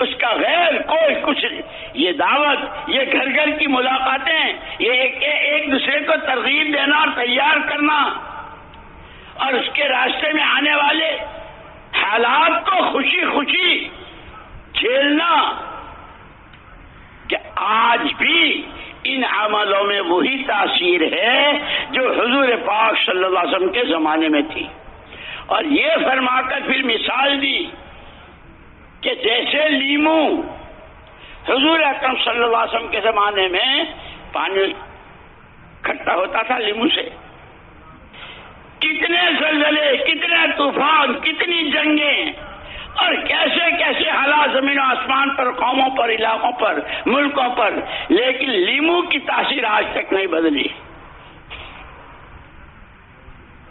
اس کا غیر کوئی کچھ نہیں. یہ دعوت، یہ گھر گھر کی ملاقاتیں، یہ ایک دوسرے کو ترغیب دینا اور تیار کرنا، اور اس کے راستے میں آنے والے حالات کو خوشی خوشی جھیلنا، کہ آج بھی ان عملوں میں وہی تاثیر ہے جو حضور پاک صلی اللہ علیہ وسلم کے زمانے میں تھی. اور یہ فرما کر پھر مثال دی کہ جیسے لیمو حضور اکرم صلی اللہ علیہ وسلم کے زمانے میں پانی کھٹا ہوتا تھا لیمو سے، کتنے زلزلے، کتنے طوفان، کتنی جنگیں، اور کیسے کیسے حالات زمین و آسمان پر، قوموں پر، علاقوں پر، ملکوں پر، لیکن لیمو کی تاثیر آج تک نہیں بدلی.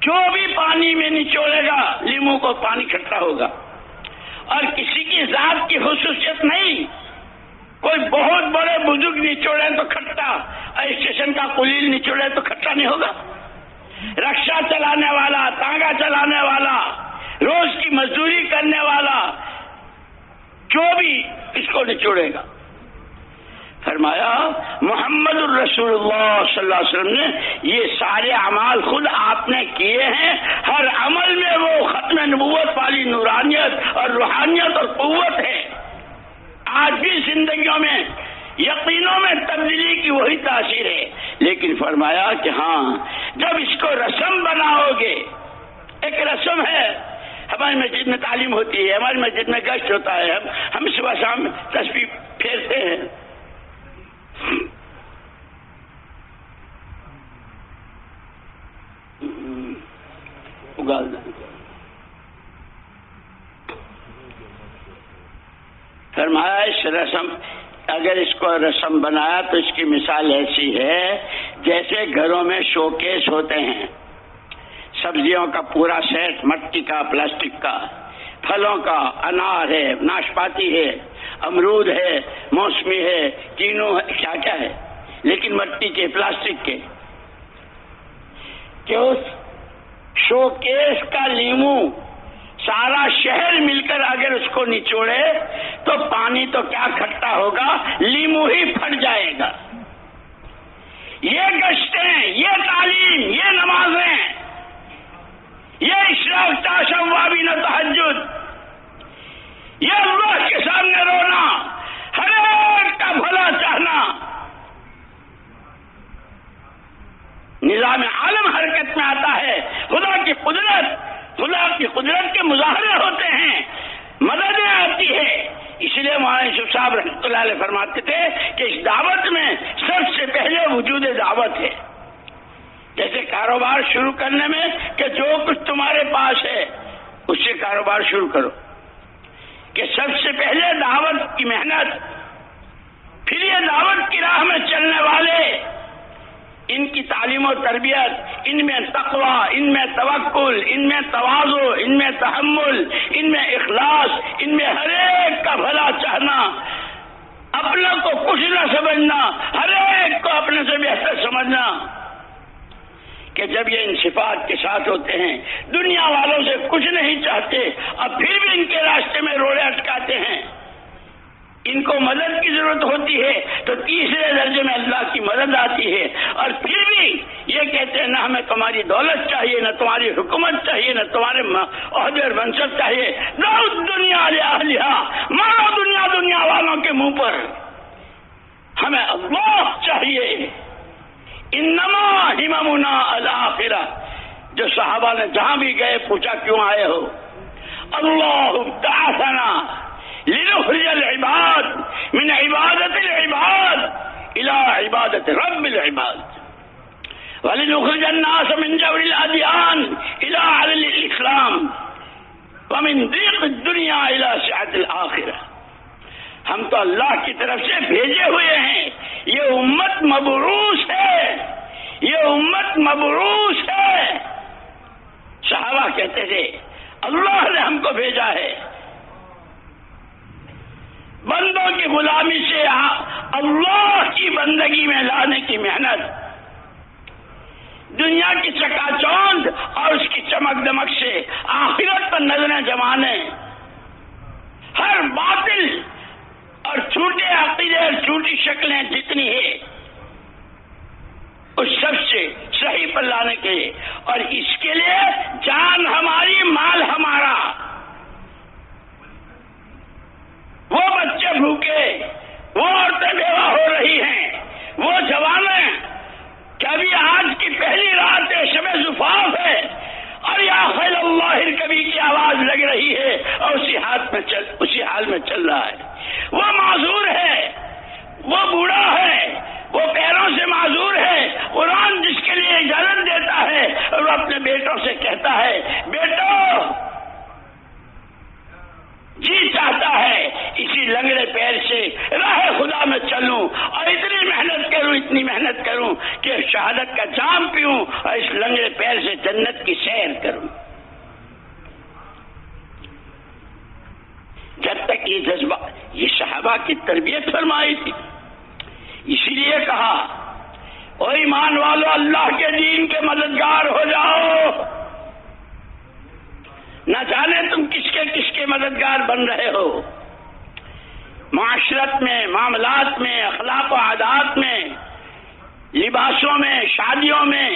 جو بھی پانی میں نچوڑے گا لیمو کو پانی کھٹا ہوگا. اور کسی کی ذات کی خصوصیت نہیں، کوئی بہت بڑے بزرگ نچوڑے تو کھٹا، اسٹیشن کا قلیل نچوڑے تو کھٹا نہیں ہوگا. رکشہ چلانے والا، تانگا چلانے والا، روز کی مزدوری کرنے والا، جو بھی اس کو نچوڑے گا. فرمایا محمد الرسول اللہ صلی اللہ علیہ وسلم نے یہ سارے اعمال خود آپ نے کیے ہیں. ہر عمل میں وہ ختم نبوت والی نورانیت اور روحانیت اور قوت ہے. آج بھی زندگیوں میں، یقینوں میں تبدیلی کی وہی تاثیر ہے. لیکن فرمایا کہ ہاں جب اس کو رسم بناؤ گے، ایک رسم ہے، ہماری مسجد میں تعلیم ہوتی ہے، ہماری مسجد میں گشت ہوتا ہے، ہم صبح شام تسبیح پھیرتے ہیں. فرمایا اس رسم، اگر اس کو رسم بنایا تو اس کی مثال ایسی ہے جیسے گھروں میں شوکیس ہوتے ہیں، سبزیوں کا پورا سیٹ، مٹی کا، پلاسٹک کا، پھلوں کا، انار ہے، ناشپاتی ہے، امرود ہے، موسمی ہے، کینو ہے، کیا کیا ہے، لیکن مٹی کے، پلاسٹک کے. کہ اس شوکیس کا لیمو سارا شہر مل کر اگر اس کو نچوڑے تو پانی تو کیا کھٹا ہوگا، لیمو ہی پھٹ جائے گا. یہ گشتیں، یہ تعلیم، یہ نمازیں، یہ اشراق تاشوابین تہجد، یہ اللہ کے سامنے رونا، ہر ایک کا بھلا چاہنا، نظام عالم حرکت میں آتا ہے. خدا کی قدرت کے مظاہرے ہوتے ہیں، مددیں آتی ہے. اس لیے مولانا یوسف صاحب رحمۃ اللہ علیہ فرماتے تھے کہ اس دعوت میں سب سے پہلے وجود دعوت ہے. جیسے کاروبار شروع کرنے میں کہ جو کچھ تمہارے پاس ہے اس سے کاروبار شروع کرو، کہ سب سے پہلے دعوت کی محنت، پھر یہ دعوت کی راہ میں چلنے والے، ان کی تعلیم و تربیت، ان میں تقوی، ان میں توکل، ان میں تواضع، ان میں تحمل، ان میں اخلاص، ان میں ہر ایک کا بھلا چاہنا، اپنا کو کچھ نہ سمجھنا، ہر ایک کو اپنے سے بہتر سمجھنا. کہ جب یہ ان صفات کے ساتھ ہوتے ہیں، دنیا والوں سے کچھ نہیں چاہتے، اب پھر بھی ان کے راستے میں روڑے اٹکاتے ہیں، ان کو مدد کی ضرورت ہوتی ہے تو تیسرے درجے میں اللہ کی مدد آتی ہے، اور پھر بھی یہ کہتے ہیں نہ ہمیں تمہاری دولت چاہیے، نہ تمہاری حکومت چاہیے، نہ تمہارے عہدے اور منصب چاہیے. دنیا مارو دنیا والوں کے منہ پر، ہمیں اللہ چاہیے. انما ہممنا الآخرہ. جو صحابہ نے جہاں بھی گئے پوچھا کیوں آئے ہو؟ اللہ بعثنا لنخرج العباد من عبادت العباد الى عبادت رب العباد ولنخرج الناس من جور الادیان الى عدل الاسلام ومن ضيق الدنيا الى سعة الاخرہ. ہم تو اللہ کی طرف سے بھیجے ہوئے ہیں. یہ امت مبعوث ہے, یہ امت مبعوث ہے. صحابہ کہتے تھے اللہ نے ہم کو بھیجا ہے. بندوں کی غلامی سے اللہ کی بندگی میں لانے کی محنت, دنیا کی چکا چوند اور اس کی چمک دمک سے آخرت پر نظریں جمانے, ہر باطل اور چھوٹے عقیدے اور چھوٹی شکلیں جتنی ہیں اس سب سے صحیح پر لانے کے لیے, اور اس کے لیے جان ہماری مال ہمارا. وہ بچے بھوکے, وہ عورتیں بیوہ ہو رہی ہیں, وہ جوانیں کہ ابھی آج کی پہلی رات ہے, شب زفاف ہے, اور یا خیل اللہ کبھی کی آواز لگ رہی ہے اور اسی حال میں چل رہا ہے. وہ معذور ہے, وہ بوڑھا ہے, وہ پیروں سے معذور ہے. قرآن جس کے لیے اجازت دیتا ہے اور وہ اپنے بیٹوں سے کہتا ہے بیٹو جی چاہتا ہے اسی لنگڑے پیر سے راہ خدا میں چلوں اور اتنی محنت کروں کہ شہادت کا جام پیوں اور اس لنگڑے پیر سے جنت کی سیر کروں. جب تک یہ جذبہ, یہ صحابہ کی تربیت فرمائی تھی. اسی لیے کہا او ایمان والو اللہ کے دین کے مددگار ہو جاؤ. نہ جانے تم کس کے مددگار بن رہے ہو, معاشرت میں, معاملات میں, اخلاق و عادات میں, لباسوں میں, شادیوں میں.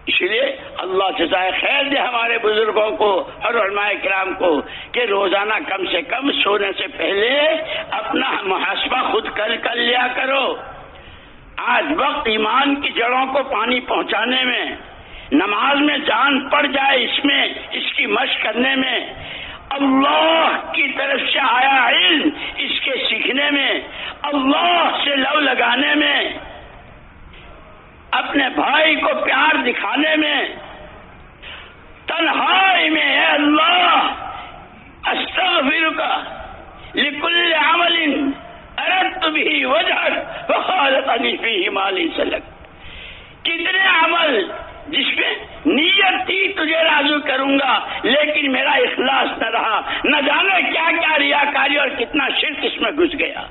اس لیے اللہ جزائے خیر دے ہمارے بزرگوں کو اور علماء کرام کو کہ روزانہ کم سے کم سونے سے پہلے اپنا محاسبہ خود کر لیا کرو. آج وقت ایمان کی جڑوں کو پانی پہنچانے میں, نماز میں جان پڑ جائے اس میں, اس کی مشق کرنے میں, اللہ کی طرف سے آیا علم اس کے سیکھنے میں, اللہ سے لو لگانے میں, اپنے بھائی کو پیار دکھانے میں, تنہائی میں اے اللہ استغفرک لکل عمل اردت به وجهک وخالطنی فیہ ما لیس لک. کتنے عمل جس میں نیت تھی تجھے راضی کروں گا لیکن میرا اخلاص نہ رہا, نہ جانے کیا کیا ریاکاری اور کتنا شرک اس میں گھس گیا.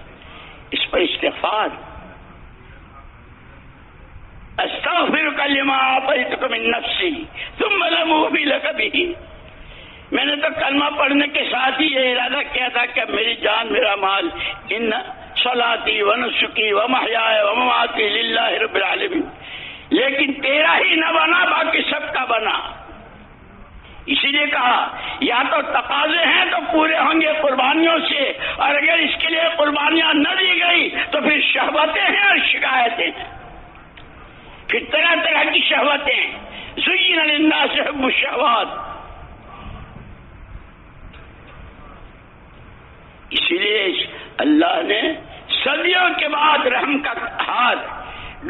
اس پر استغفار, استغفرک لما اعطیتک من نفسی ثم لم اوفی لک به. میں نے تو کلمہ پڑھنے کے ساتھ ہی یہ ارادہ کیا تھا کہ میری جان میرا مال ان صلاتی و نسکی و محیای و مماتی للہ رب العالمین, لیکن تیرا ہی نہ بنا باقی سب کا بنا. اسی لیے کہا یا تو تقاضے ہیں تو پورے ہوں گے قربانیوں سے, اور اگر اس کے لیے قربانیاں نہ دی گئی تو پھر شہوتیں ہیں اور شکایتیں, پھر طرح طرح کی شہوتیں. زین للناس حب الشہوات. اسی لیے اللہ نے صدیوں کے بعد رحم کا ہاتھ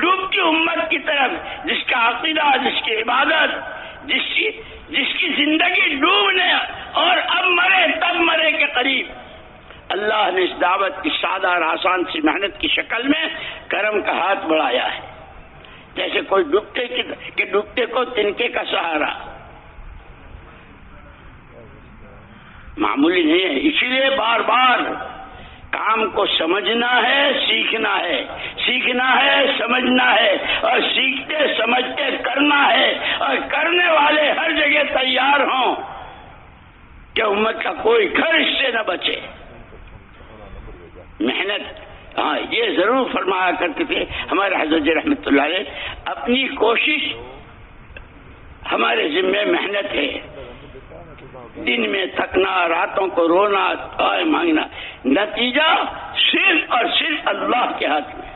ڈوبتی امت کی طرف, جس کا عقیدہ, جس کی عبادت, جس کی زندگی ڈوبنے اور اب مرے تب مرے کے قریب, اللہ نے اس دعوت کی سادہ اور آسان سی محنت کی شکل میں کرم کا ہاتھ بڑھایا ہے. جیسے کوئی ڈوبتے کو تنکے کا سہارا, معمولی نہیں ہے. اسی لیے بار بار کام کو سمجھنا ہے, سیکھنا ہے, سیکھنا ہے, سمجھنا ہے, اور سیکھتے سمجھتے کرنا ہے, اور کرنے والے ہر جگہ تیار ہوں کہ امت کا کوئی گھر اس سے نہ بچے. محنت, ہاں یہ ضرور فرمایا کرتے تھے ہمارے حضرت جی رحمۃ اللہ علیہ, اپنی کوشش ہمارے ذمے محنت ہے. دن میں تھکنا, راتوں کو رونا, دعائیں مانگنا, نتیجہ صرف اور صرف اللہ کے ہاتھ میں,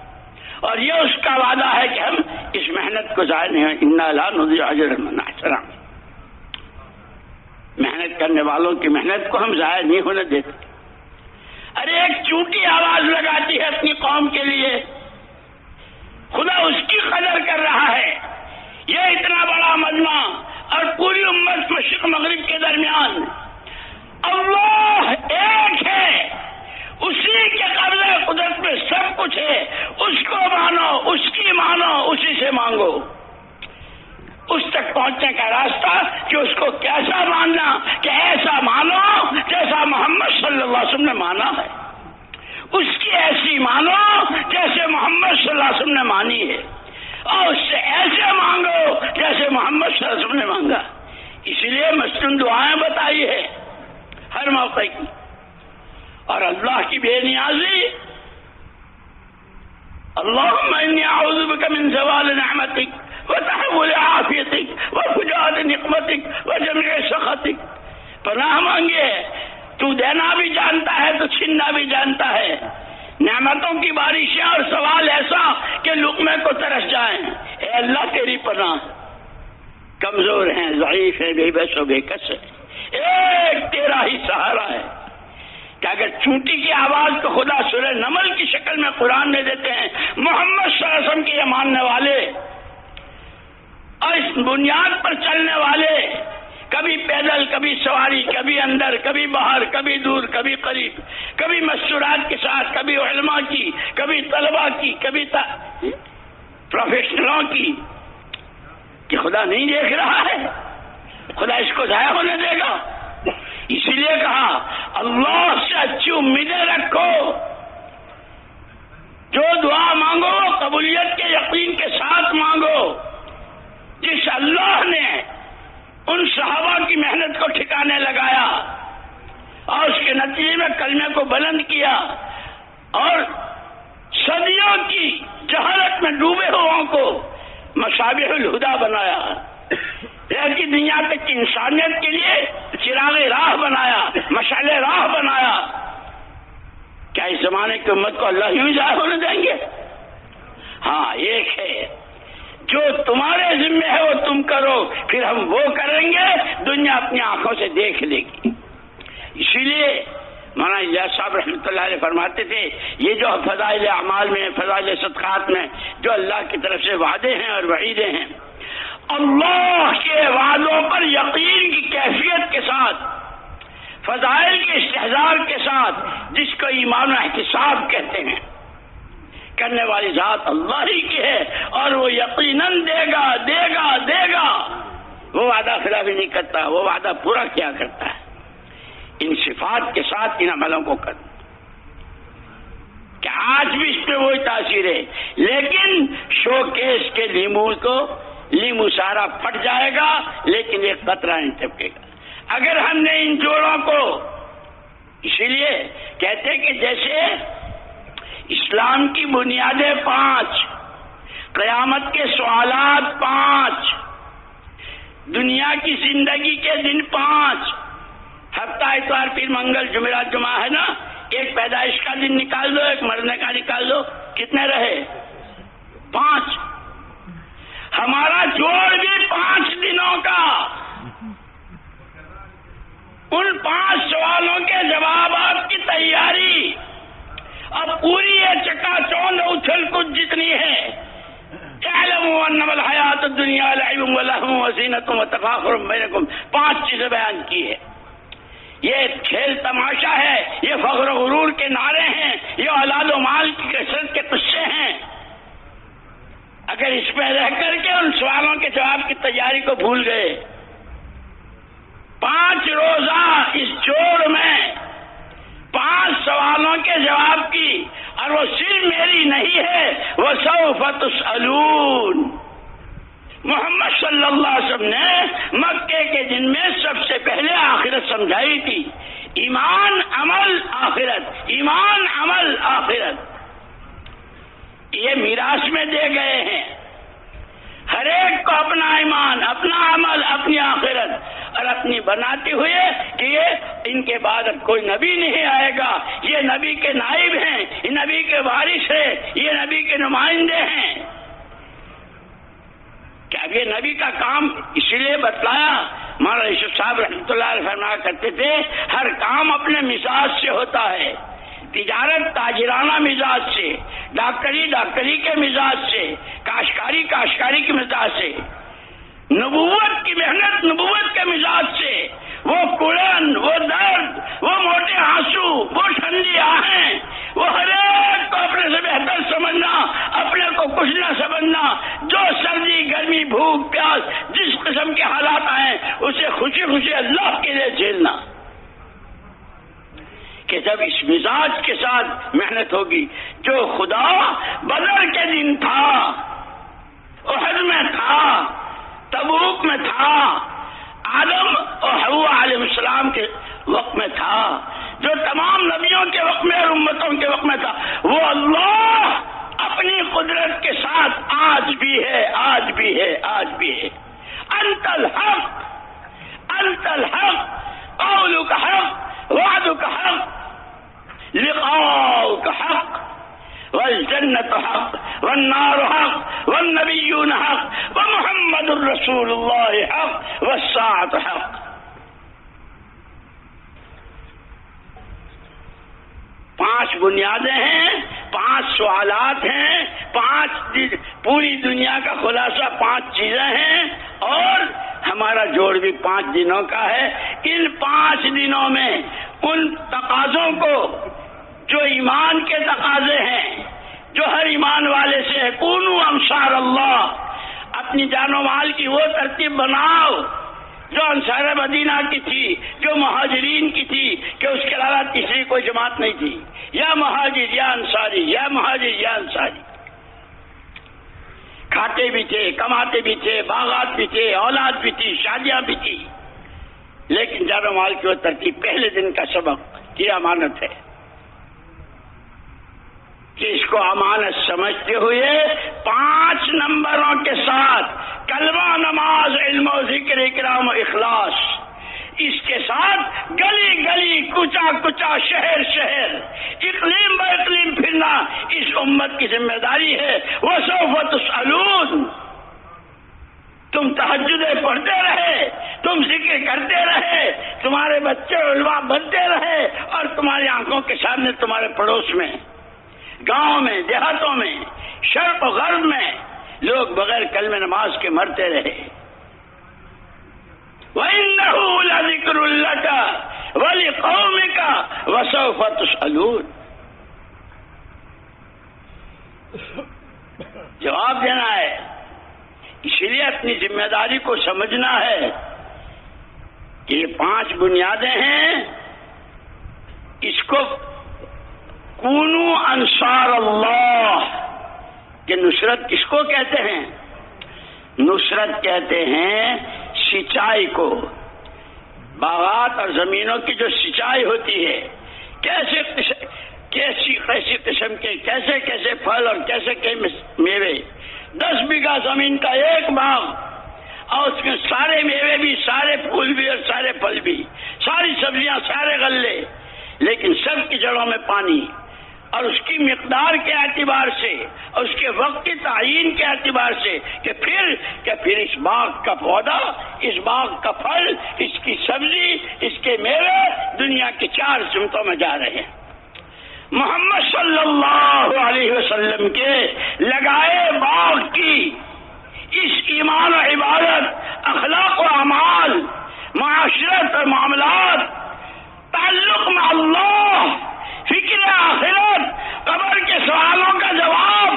اور یہ اس کا وعدہ ہے کہ ہم اس محنت کو ضائع نہیں, انا لا نضيع اجر من احسن. محنت کرنے والوں کی محنت کو ہم ضائع نہیں ہونے دیتے. ارے ایک چونٹی آواز لگاتی ہے اپنی قوم کے لیے, خدا اس کی قدر کر رہا ہے. یہ اتنا بڑا مجمع اور پوری امت مشرق مغرب کے درمیان اللہ ایک وسلم نے مانا ہے اس کی ایسی مانو جیسے محمد صلی اللہ علیہ وسلم نے مانی ہے، اور اس سے ایسے مانگو جیسے محمد صلی اللہ علیہ وسلم نے مانگا۔ اس لیے مسنون دعائیں بتائی ہے ہر موقع کی، اور اللہ کی بے نیازی، اللہم انی اعوذ بک من زوال نعمتک وتحول عافیتک وفجاءت نقمتک وجمع سخطک، پناہ مانگے، تو دینا بھی جانتا ہے تو چھیننا بھی جانتا ہے، نعمتوں کی بارشیں اور سوال ایسا کہ لقمے کو ترس جائیں۔ اے اللہ تیری پناہ، کمزور ہیں، ضعیف ہیں، بے بس و بے کس ہیں، ایک تیرا ہی سہارا ہے کہ اگر چونٹی کی آواز کو خدا سورہ نمل کی شکل میں قرآن میں دیتے ہیں، محمد صلی اللہ علیہ وسلم کے یہ ماننے والے اور اس بنیاد پر چلنے والے، کبھی پیدل، کبھی سواری، کبھی اندر، کبھی باہر، کبھی دور، کبھی قریب، کبھی مستورات کے ساتھ، کبھی علماء کی، کبھی طلباء کی، کبھی پروفیشنلوں کی، کہ خدا نہیں دیکھ رہا ہے، خدا اس کو ضائع ہونے دے گا؟ اسی لیے کہا اللہ سے اچھی امیدیں رکھو، جو دعا مانگو قبولیت کے یقین کے ساتھ مانگو۔ جس اللہ نے ان صحابہ کی محنت کو ٹھکانے لگایا اور اس کے نتیجے میں کلمے کو بلند کیا اور صدیوں کی جہالت میں ڈوبے ہوئوں کو مصابیح الہدیٰ بنایا، کی دنیا تک انسانیت کے لیے چراغ راہ بنایا، مشعل راہ بنایا، کیا اس زمانے کی امت کو اللہ یوں ضائع ہونے دیں گے؟ ہاں، ایک ہے جو تمہارے ذمہ ہے وہ تم کرو، پھر ہم وہ کریں گے، دنیا اپنی آنکھوں سے دیکھ لے گی۔ اسی لیے مولانا الیاس صاحب رحمۃ اللہ علیہ فرماتے تھے، یہ جو فضائل اعمال میں، فضائل صدقات میں جو اللہ کی طرف سے وعدے ہیں اور وعیدیں ہیں، اللہ کے وعدوں پر یقین کی کیفیت کے ساتھ، فضائل کے استحضار کے ساتھ، جس کو ایمان و احتساب کہتے ہیں، کرنے والی ذات اللہ ہی کی ہے، اور وہ یقیناً دے گا دے گا دے گا، وہ وعدہ خلافی نہیں کرتا، وہ وعدہ پورا کیا کرتا ہے۔ ان صفات کے ساتھ ان عملوں کو کر، کہ آج بھی اس پہ وہی تاثیر ہے، لیکن شو کیس کے لیمو سارا پھٹ جائے گا لیکن ایک قطرہ نہیں ٹپکے گا اگر ہم نے ان جوڑوں کو۔ اسی لیے کہتے کہ جیسے اسلام کی بنیادیں 5، قیامت کے سوالات 5، دنیا کی زندگی کے دن 5، ہفتہ اتوار پیر منگل جمعرات جمعہ ہے نا، ایک پیدائش کا دن نکال دو، ایک مرنے کا نکال دو، کتنے رہے؟ 5۔ ہمارا جوڑ بھی 5 دنوں کا، ان 5 سوالوں کے جوابات کی تیاری، اب پوری یہ چکا چوند اچھل کچھ جتنی ہے، اعلموا انما الحیات الدنیا لعب ولہو وزینۃ وتفاخر بینکم، 5 چیزیں بیان کی ہے۔ یہ کھیل تماشا ہے، یہ فخر و غرور کے نعرے ہیں، یہ اولاد و مال کی کثرت کے قصے ہیں۔ اگر اس میں رہ کر کے ان سوالوں کے جواب کی تیاری کو بھول گئے، 5 روزہ اس جوڑ میں 5 سوالوں کے جواب کی، اور وہ صرف میری نہیں ہے، وَسَوْفَ تُسْأَلُونَ، محمد صلی اللہ علیہ وسلم نے مکے کے دن میں سب سے پہلے آخرت سمجھائی تھی، ایمان عمل آخرت، ایمان عمل آخرت، یہ میراث میں دے گئے ہیں ہر ایک کو، اپنا ایمان، اپنا عمل، اپنی آخرت، اور اپنی بناتے ہوئے کہ یہ ان کے بعد اب کوئی نبی نہیں آئے گا، یہ نبی کے نائب ہیں، یہ نبی کے وارث ہیں، یہ نبی کے نمائندے ہیں۔ کہ اب یہ نبی کا کام اسی لیے بتلایا، مولانا یوسف صاحب رحمۃ اللہ علیہ فرمایا کرتے تھے، ہر کام اپنے مزاج سے ہوتا ہے، تجارت تاجرانہ مزاج سے، ڈاکٹری کے مزاج سے، کاشتکاری کے مزاج سے، نبوت کی محنت نبوت کے مزاج سے، وہ کڑن، وہ درد، وہ موٹے آنسو، وہ ٹھنڈی آہیں، وہ ہر ایک کو اپنے سے بہتر سمجھنا، اپنے کو کچھ نہ سمجھنا، جو سردی گرمی بھوک پیاس جس قسم کے حالات آئیں اسے خوشی خوشی اللہ کے لیے جھیلنا، کہ جب اس مزاج کے ساتھ محنت ہوگی، جو خدا بدر کے دن تھا، احد میں تھا، تبوک میں تھا، آدم اور حوا علیہ السلام کے وقت میں تھا، جو تمام نبیوں کے وقت میں اور امتوں کے وقت میں تھا، وہ اللہ اپنی قدرت کے ساتھ آج بھی ہے، آج بھی ہے، آج بھی ہے۔ انت الحق، انت الحق، قولک حق، وعدک حق، لقاؤک حق، والجنة حق، والنار حق، والنبیون حق، ومحمد الرسول اللہ حق، والساعة حق۔ پانچ بنیادیں ہیں، پانچ سوالات ہیں، پوری دنیا کا خلاصہ پانچ چیزیں ہیں، اور ہمارا جوڑ بھی 5 دنوں کا ہے۔ ان 5 دنوں میں ان تقاضوں کو جو ایمان کے تقاضے ہیں، جو ہر ایمان والے سے ہے، کونوا انصار اللہ، اپنی جان و مال کی وہ ترتیب بناؤ جو انصار مدینہ کی تھی، جو مہاجرین کی تھی، کہ اس کے علاوہ تیسری کوئی جماعت نہیں تھی، یا مہاجر یا انصاری، یا مہاجر یا انصاری۔ کھاتے بھی تھے، کماتے بھی تھے، باغات بھی تھے، اولاد بھی تھی، شادیاں بھی تھی، لیکن جان و مال کی وہ ترتیب پہلے دن کا سبق یہ امانت ہے کہ اس کو امانت سمجھتے ہوئے 5 نمبروں کے ساتھ کلمہ، نماز، علم و ذکر، اکرام و اخلاص، اس کے ساتھ گلی گلی، کوچا کوچا، شہر شہر، اقلیم با اقلیم پھرنا اس امت کی ذمہ داری ہے۔ وسوف تسألون، تم تہجدیں پڑھتے رہے، تم ذکر کرتے رہے، تمہارے بچے علماء بنتے رہے، اور تمہاری آنکھوں کے سامنے، تمہارے پڑوس میں، گاؤں میں، دیہاتوں میں، شرق و غرب میں لوگ بغیر کلمہ نماز کے مرتے رہے۔ وَإِنَّهُ لَذِكْرٌ لَكَ وَلِقَوْمِكَ وَسَوْفَ تُسْأَلُونَ۔ جواب دینا ہے، اس لیے اپنی ذمہ داری کو سمجھنا ہے کہ یہ 5 بنیادیں ہیں، اس کو کونو انصار اللہ، کہ نصرت کس کو کہتے ہیں؟ نصرت کہتے ہیں سچائی کو، باغات اور زمینوں کی جو سچائی ہوتی ہے، کیسی قسم کے کیسے پھل اور کیسے میوے، 10 بیگھہ زمین کا ایک باغ، اور اس میں سارے میوے بھی، سارے پھول بھی، اور سارے پھل بھی، ساری سبزیاں، سارے غلے، لیکن سب کی جڑوں میں پانی، اور اس کی مقدار کے اعتبار سے، اور اس کے وقت کی تعین کے اعتبار سے، کہ پھر اس باغ کا پودا، اس باغ کا پھل، اس کی سبزی، اس کے میوے دنیا کی 4 سمتوں میں جا رہے ہیں۔ محمد صلی اللہ علیہ وسلم کے لگائے باغ کی اس ایمان و عبادت، اخلاق و اعمال، معاشرت اور معاملات، تعلق میں اللہ، فکر آخرت، قبر کے سوالوں کا جواب،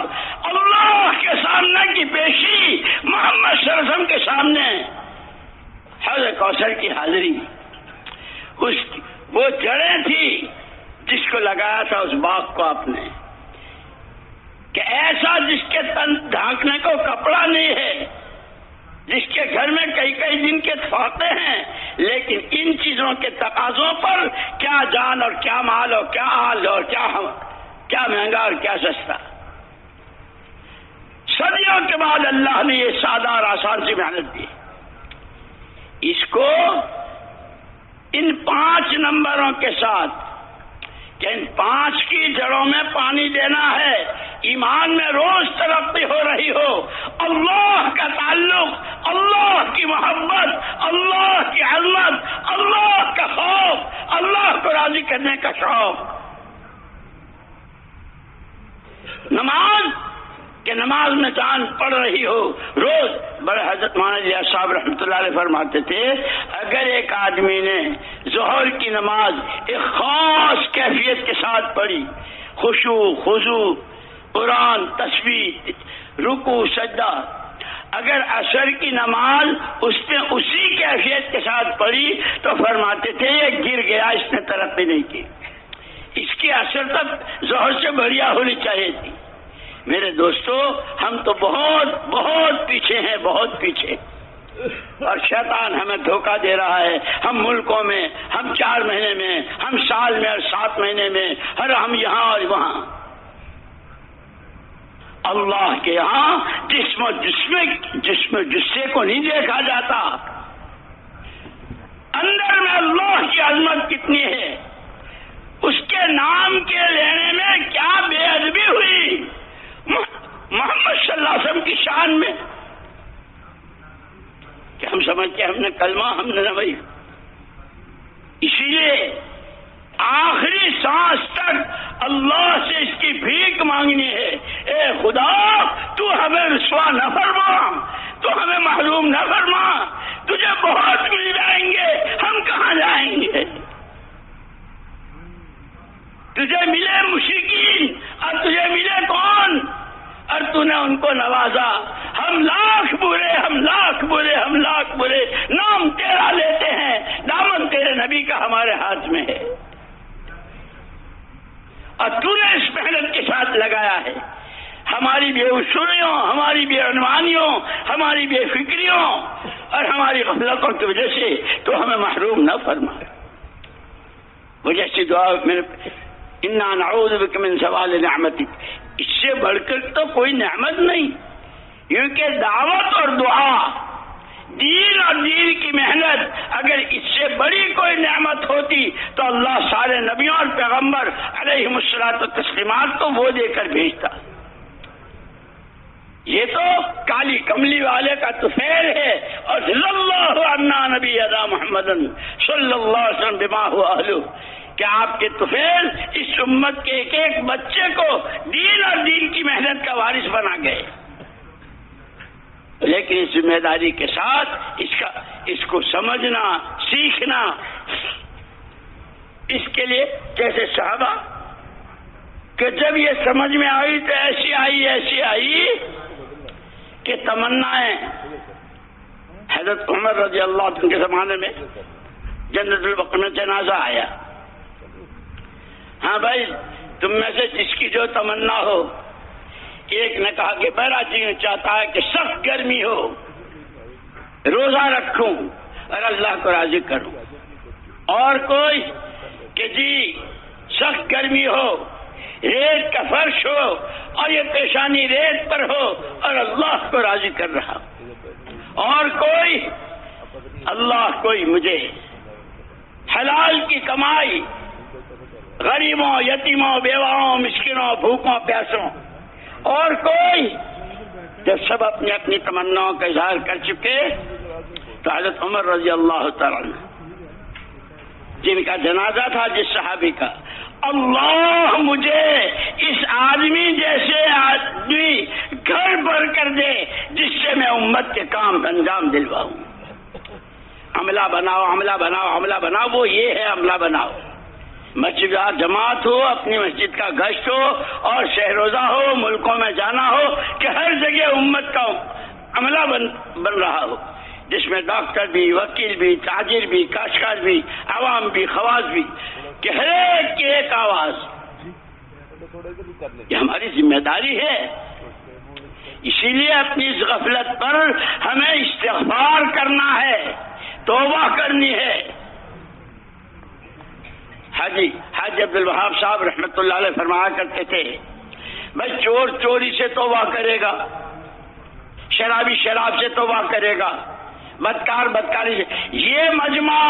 اللہ کے سامنے کی پیشی، محمد صلی اللہ علیہ وسلم کے سامنے حوض کوثر کی حاضری، وہ جڑیں تھی جس کو لگایا تھا اس باغ کو آپ نے، کہ ایسا جس کے تن ڈھانکنے کو کپڑا نہیں ہے، جس کے گھر میں کئی دن کے اتفاقے ہیں، لیکن ان چیزوں کے تقاضوں پر کیا جان اور کیا مال اور کیا حال اور کیا مہنگا اور کیا سستا۔ صدیوں کے بعد اللہ نے یہ سادہ اور آسان سی محنت دی، اس کو ان 5 نمبروں کے ساتھ، کہ ان 5 کی جڑوں میں پانی دینا ہے، ایمان میں روز ترقی ہو رہی ہو، اللہ کا تعلق، اللہ کی محبت، اللہ کی عظمت، اللہ کا خوف، اللہ کو راضی کرنے کا شوق۔ نماز، کہ نماز میں جان پڑ رہی ہو روز۔ بڑے حضرت مولانا الیاس صاحب رحمۃ اللہ علیہ فرماتے تھے، اگر ایک آدمی نے ظہر کی نماز ایک خاص کیفیت کے ساتھ پڑھی، خشوع، خضوع، قرآن، تسبیح، رکوع، سجدہ، اگر عصر کی نماز اس نے اسی کیفیت کے ساتھ پڑھی تو فرماتے تھے یہ گر گیا، اس نے ترقی نہیں کی۔ اس کی اثر تک ظہر سے بڑھیا ہونی چاہیے تھی. میرے دوستو ہم تو بہت بہت پیچھے ہیں، بہت پیچھے، اور شیطان ہمیں دھوکہ دے رہا ہے. ہم ملکوں میں، ہم 4 مہینے میں، ہم سال میں اور 7 مہینے میں، ہر ہم یہاں اور وہاں. اللہ کے یہاں جسم جسے کو نہیں دیکھا جاتا. اندر میں اللہ کی عظمت کتنی ہے، اس کے نام کے لینے میں کیا بے ادبی ہوئی محمد صلی اللہ علیہ وسلم کی شان میں، کہ ہم سمجھتے ہم نے کلمہ ہم نے نبی. اسی لیے آخری سانس تک اللہ سے اس کی بھیک مانگنی ہے. اے خدا تو ہمیں رسوا نہ فرما، تو ہمیں محروم نہ فرما. تجھے بہت مل جائیں گے، ہم کہاں جائیں گے؟ تجھے ملے مشرکین اور تجھے ملے کون، اور تو نے ان کو نوازا. ہم لاکھ برے، ہم لاکھ برے، ہم لاکھ برے، نام تیرا لیتے ہیں، دامن تیرے نبی کا ہمارے ہاتھ میں ہے، اور تو نے اس محنت کے ساتھ لگایا ہے. ہماری بے اصولیوں، ہماری بے عنوانیوں، ہماری بے فکریوں اور ہماری غفلتوں کی وجہ سے تو ہمیں محروم نہ فرما. وجہ سے دعا میرے انا نعوذ بک من زوال نعمتک، اس سے بڑھ کر تو کوئی نعمت نہیں. کیونکہ دعوت اور دعا، دین اور دین کی محنت، اگر اس سے بڑی کوئی نعمت ہوتی تو اللہ سارے نبیوں اور پیغمبر علیہم الصلوۃ والتسلیمات کو وہ دے کر بھیجتا. یہ تو کالی کملی والے کا طفیل ہے. اور صلی اللہ عنا نبی ادا محمد صلی اللہ علیہ وسلم بما هو اہلہ، کہ آپ کے طفیل اس امت کے ایک ایک بچے کو دین اور دین کی محنت کا وارث بنا گئے. لیکن اس ذمہ داری کے ساتھ اس کو سمجھنا، سیکھنا، اس کے لیے جیسے صحابہ کہ جب یہ سمجھ میں آئی تو ایسی آئی کہ تمنائیں. حضرت عمر رضی اللہ عنہ کے زمانے میں جنت البقیع میں جنازہ آیا. ہاں بھائی تم میں سے جس کی جو تمنا ہو. ایک نے کہا کہ میرا جی چاہتا ہے کہ سخت گرمی ہو، روزہ رکھوں اور اللہ کو راضی کروں. اور کوئی کہ جی سخت گرمی ہو، ریت کا فرش ہو اور یہ پیشانی ریت پر ہو اور اللہ کو راضی کر رہا. اور کوئی مجھے حلال کی کمائی، غریبوں، یتیموں، بیواؤں، مسکینوں، بھوکوں، پیاسوں. اور کوئی جب سب اپنی اپنی تمناؤں کا اظہار کر چکے تو حضرت عمر رضی اللہ تعالیٰ عنہ جن کا جنازہ تھا جس صحابی کا، اللہ مجھے اس آدمی جیسے آدمی گھر بھر کر دے جس سے میں امت کے کام انجام دلواؤں. عملہ بناؤ، عملہ بناؤ، عملہ بناؤ. وہ یہ ہے عملہ بناؤ. مسجد جماعت ہو، اپنی مسجد کا گشت ہو اور شہروزہ ہو، ملکوں میں جانا ہو کہ ہر جگہ امت کا عملہ بن رہا ہو، جس میں ڈاکٹر بھی، وکیل بھی، تاجر بھی، کاشتکار بھی، عوام بھی، خواص بھی، کہ ہر ایک کی ایک آواز. یہ ہماری ذمہ داری ہے. اسی لیے اپنی اس غفلت پر ہمیں استغفار کرنا ہے، توبہ کرنی ہے. حاجی عبد الوہاب صاحب رحمۃ اللہ علیہ فرمایا کرتے تھے، بھائی چور چوری سے توبہ کرے گا، شرابی شراب سے توبہ کرے گا، بدکار بدکاری سے. یہ مجمع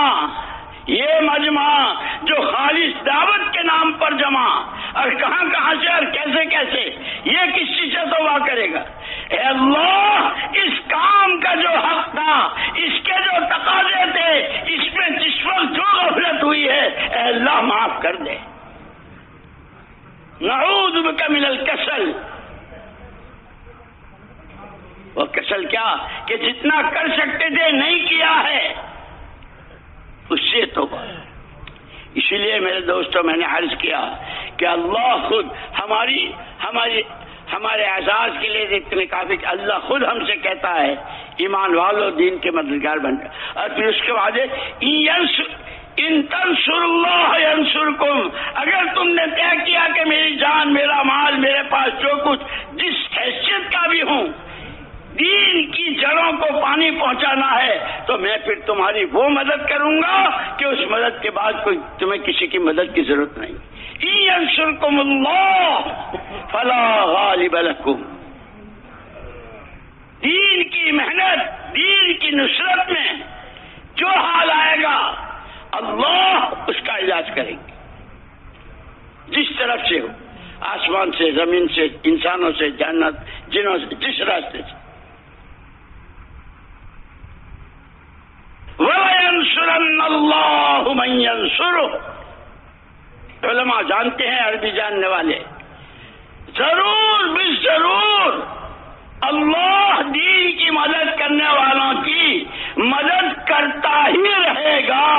جو خالص دعوت کے نام پر جمع اور کہاں سے اور کیسے یہ کس چیز سے توبہ کرے گا؟ اے اللہ، اس کام کا جو حق تھا، اس کے جو تقاضے تھے، اس میں جس وقت جو غفلت ہوئی ہے، اے اللہ معاف کر دے. نعوذ بک من الکسل. وہ کسل کیا کہ جتنا کر سکتے تھے نہیں کیا ہے، اس سے توبہ. اسی لیے میرے دوستوں میں نے عرض کیا کہ اللہ خود ہمارے اعزاز کے لیے اتنے کافی کہ اللہ خود ہم سے کہتا ہے ایمان والو دین کے مددگار بن جائے. اور پھر اس کے بعد ان تنصر اللہ ینصرکم، اگر تم نے کہ میری جان، میرا مال، میرے پاس جو کچھ جس حیثیت کا بھی ہوں، دین کی جڑوں کو پانی پہنچانا ہے تو میں پھر تمہاری وہ مدد کروں گا کہ اس مدد کے بعد کوئی تمہیں کسی کی مدد کی ضرورت نہیں. ان ینصرکم اللہ فلا غالب لکم. دین کی محنت، دین کی نصرت میں جو حال آئے گا اللہ اس کا علاج کریں گے، جس طرف سے ہو، آسمان سے، زمین سے، انسانوں سے، جنت جنوں سے، جس راستے سے. وَلَيَنْصُرَنَّ اللَّهُ مَن يَنْصُرُهُ. علماء جانتے ہیں، عربی جاننے والے، ضرور بھی ضرور اللہ دین کی مدد کرنے والوں کی مدد کرتا ہی رہے گا.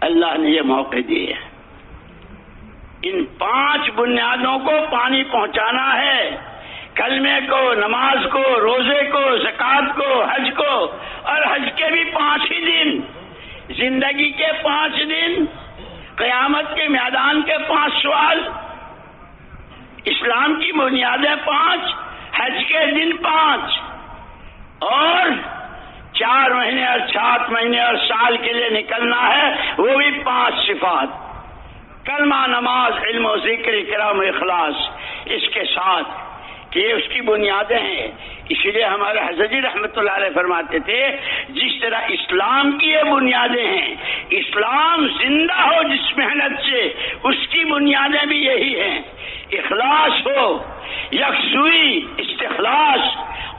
اللہ نے یہ موقع دیے. ان 5 بنیادوں کو پانی پہنچانا ہے، کلمے کو، نماز کو، روزے کو، زکوٰۃ کو، حج کو، اور حج کے بھی 5 ہی دن، زندگی کے 5 دن، قیامت کے میدان کے 5 سوال، اسلام کی بنیادیں 5، حج کے دن 5، اور 4 مہینے اور 7 مہینے اور سال کے لیے نکلنا ہے، وہ بھی 5 صفات، کلمہ، نماز، علم و ذکر، اکرام و اخلاص، اس کے ساتھ کہ یہ اس کی بنیادیں ہیں. اسی لیے ہمارے حضرت جی رحمۃ اللہ علیہ فرماتے تھے جس طرح اسلام کی یہ بنیادیں ہیں، اسلام زندہ ہو جس محنت سے، اس کی بنیادیں بھی یہی ہیں. اخلاص ہو، یکسوئی، استخلاص،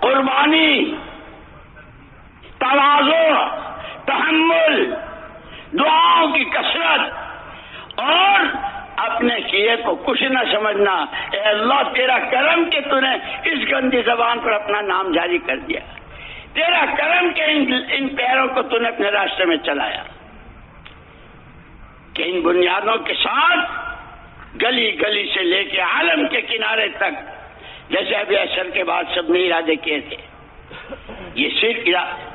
قربانی، تواضع، تحمل، دعاؤں کی کثرت، اور اپنے کیے کو کچھ نہ سمجھنا. اے اللہ تیرا کرم کہ تو نے اس گندی زبان پر اپنا نام جاری کر دیا، تیرا کرم کہ ان پیروں کو تو نے اپنے راستے میں چلایا. کہ ان بنیادوں کے ساتھ گلی گلی سے لے کے عالم کے کنارے تک، جیسے ابھی عصر کے بعد سب نے ارادے کیے تھے، یہ صرف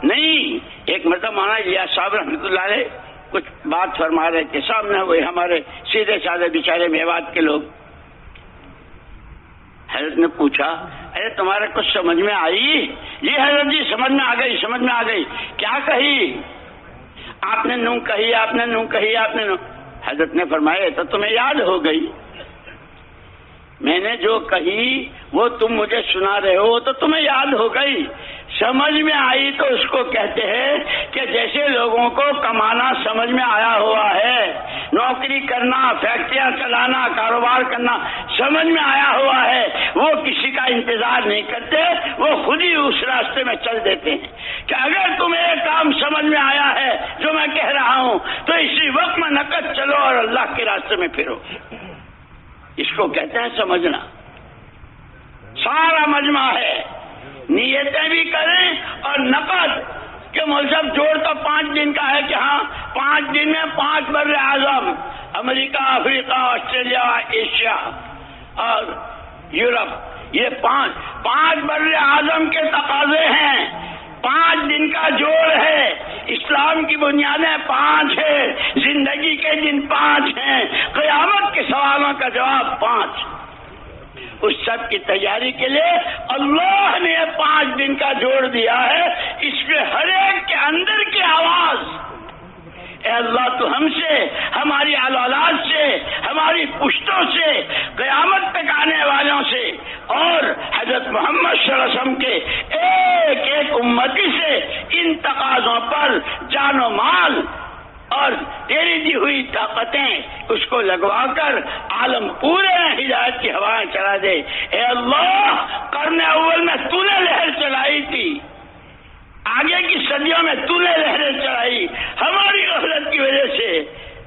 نہیں. ایک مرتبہ مولانا الیاس صاحب رحمۃ اللہ علیہ کچھ بات فرما رہے تھے، سامنے وہی ہمارے سیدھے سادے بیچارے میوات کے لوگ. حضرت نے پوچھا ارے تمہارے کچھ سمجھ میں آئی؟ جی حضرت جی سمجھ میں آ گئی، سمجھ میں آ گئی. کیا کہی؟ آپ نے نوں کہی، آپ نے نوں کہی، آپ نے نوں. حضرت نے فرمایا تو تمہیں یاد ہو گئی، میں نے جو کہی وہ تم مجھے سنا رہے ہو تو تمہیں یاد ہو گئی. سمجھ میں آئی تو اس کو کہتے ہیں کہ جیسے لوگوں کو کمانا سمجھ میں آیا ہوا ہے، نوکری کرنا، فیکٹریاں چلانا، کاروبار کرنا سمجھ میں آیا ہوا ہے، وہ کسی کا انتظار نہیں کرتے، وہ خود ہی اس راستے میں چل دیتے ہیں. کہ اگر تمہیں ایک کام سمجھ میں آیا ہے جو میں کہہ رہا ہوں تو اسی وقت میں نقد چلو اور اللہ کے راستے میں پھرو. اس کو کہتے ہیں سمجھنا. سارا مجمع ہے، نیتیں بھی کریں اور نقد کہ مذہب جوڑ تو 5 دن کا ہے کہ ہاں 5 دن میں 5 بر اعظم، امریکہ، افریقہ، آسٹریلیا، ایشیا اور یورپ، یہ 5 بر اعظم کے تقاضے ہیں. 5 دن کا جوڑ ہے. اسلام کی بنیادیں 5 ہیں، زندگی کے دن 5 ہیں، قیامت کے سوالوں کا جواب 5. اس سب کی تیاری کے لیے اللہ نے 5 دن کا جوڑ دیا ہے. اس میں ہر ایک کے اندر کی آواز، اے اللہ تو ہم سے، ہماری اولاد سے، ہماری پشتوں سے، قیامت تک آنے والوں سے، اور حضرت محمد صلی اللہ علیہ وسلم کے ایک ایک امتی سے ان تقاضوں پر جان و مال اور تیری دی ہوئی طاقتیں اس کو لگوا کر عالم پورے میں ہدایت کی ہوائیں چلا دے. اے اللہ قرن اول میں تو نے لہر چلائی تھی، آگے کی صدیوں میں تو نے لہریں چلائی، ہماری غفلت کی وجہ سے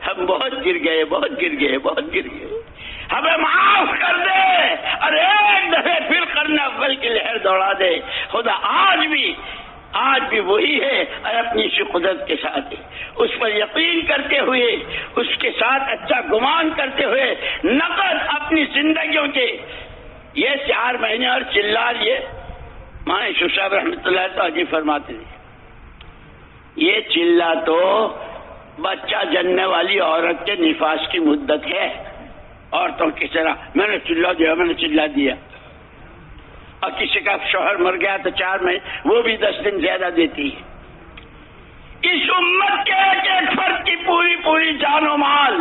ہم بہت گر گئے، بہت گر گئے، بہت گر گئے. ہمیں معاف کر دے اور ایک دفعہ پھر قرن اول کی لہر دوڑا دے. خدا آج بھی وہی ہے اور اپنی اسی قدرت کے ساتھ ہے. اس پر یقین کرتے ہوئے، اس کے ساتھ اچھا گمان کرتے ہوئے نقد اپنی زندگیوں کے یہ 4 مہینے اور چلال، یہ ماں یوسف صاحب رحمۃ اللہ تو عجیب فرماتے تھے، یہ چلہ تو بچہ جننے والی عورت کے نفاس کی مدت ہے. عورتوں کی طرح میں نے چلا دیا اور کسی کا شوہر مر گیا تو 4 مہینے، وہ بھی 10 دن زیادہ دیتی ہے. اس امت کے ایک ایک فرد کی پوری جان و مال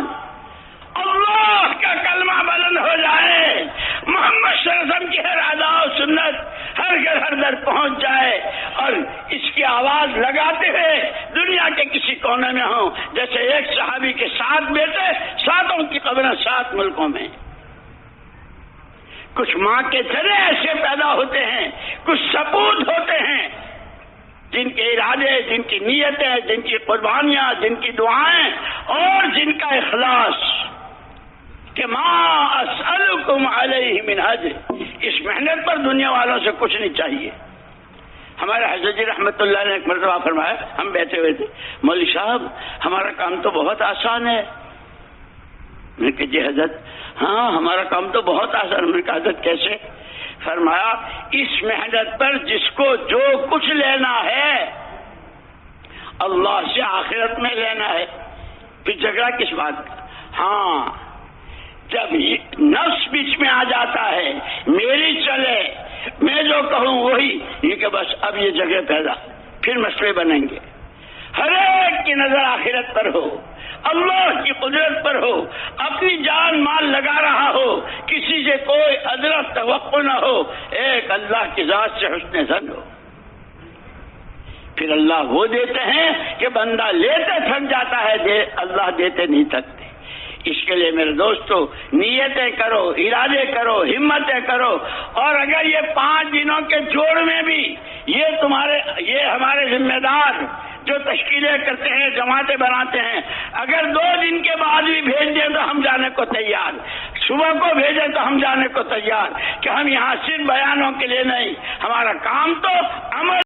اللہ کا کلمہ بلند ہو جائے، محمد صلی اللہ علیہ وسلم کی ہر ادا و سنت ہر گھر ہر در پہنچ جائے، اور اس کی آواز لگاتے ہوئے دنیا کے کسی کونے میں ہوں. جیسے ایک صحابی کے 7 بیٹے، 7 کی قبریں 7 ملکوں میں. کچھ ماں کے ذرے ایسے پیدا ہوتے ہیں، کچھ سپوت ہوتے ہیں جن کے ارادے، جن کی نیتیں، جن کی قربانیاں، جن کی دعائیں اور جن کا اخلاص کہ ما اسألکم علیہ من اجر، اس محنت پر دنیا والوں سے کچھ نہیں چاہیے. ہمارے حضرت جی رحمت اللہ نے ایک مرتبہ فرمایا، ہم بیٹھے ہوئے تھے، مولوی صاحب ہمارا کام تو بہت آسان ہے. میں کہ جی حضرت، ہاں ہمارا کام تو بہت آسان. میں نے کہا حضرت کیسے؟ فرمایا اس محنت پر جس کو جو کچھ لینا ہے اللہ سے آخرت میں لینا ہے، پھر جھگڑا کس بات کا؟ ہاں جب نفس بیچ میں آ جاتا ہے، میری چلے، میں جو کہوں وہی، یہ کہ بس اب یہ جگہ پیدا، پھر مسئلے بنیں گے. ہر ایک کی نظر آخرت پر ہو، اللہ کی قدرت پر ہو، اپنی جان مال لگا رہا ہو، کسی سے کوئی ادرک توقع نہ ہو، ایک اللہ کی ذات سے حسن ظن ہو. پھر اللہ وہ دیتے ہیں کہ بندہ لیتے تھک جاتا ہے، اللہ دیتے نہیں تھکتے. اس کے لیے میرے دوستو نیتیں کرو، ارادے کرو، ہمتیں کرو. اور اگر یہ 5 دنوں کے جوڑ میں بھی یہ ہمارے ذمہ دار جو تشکیلیں کرتے ہیں، جماعتیں بناتے ہیں، اگر 2 دن کے بعد بھی بھیج دیں تو ہم جانے کو تیار، صبح کو بھیجیں تو ہم جانے کو تیار، کہ ہم یہاں صرف بیانوں کے لیے نہیں، ہمارا کام تو عمل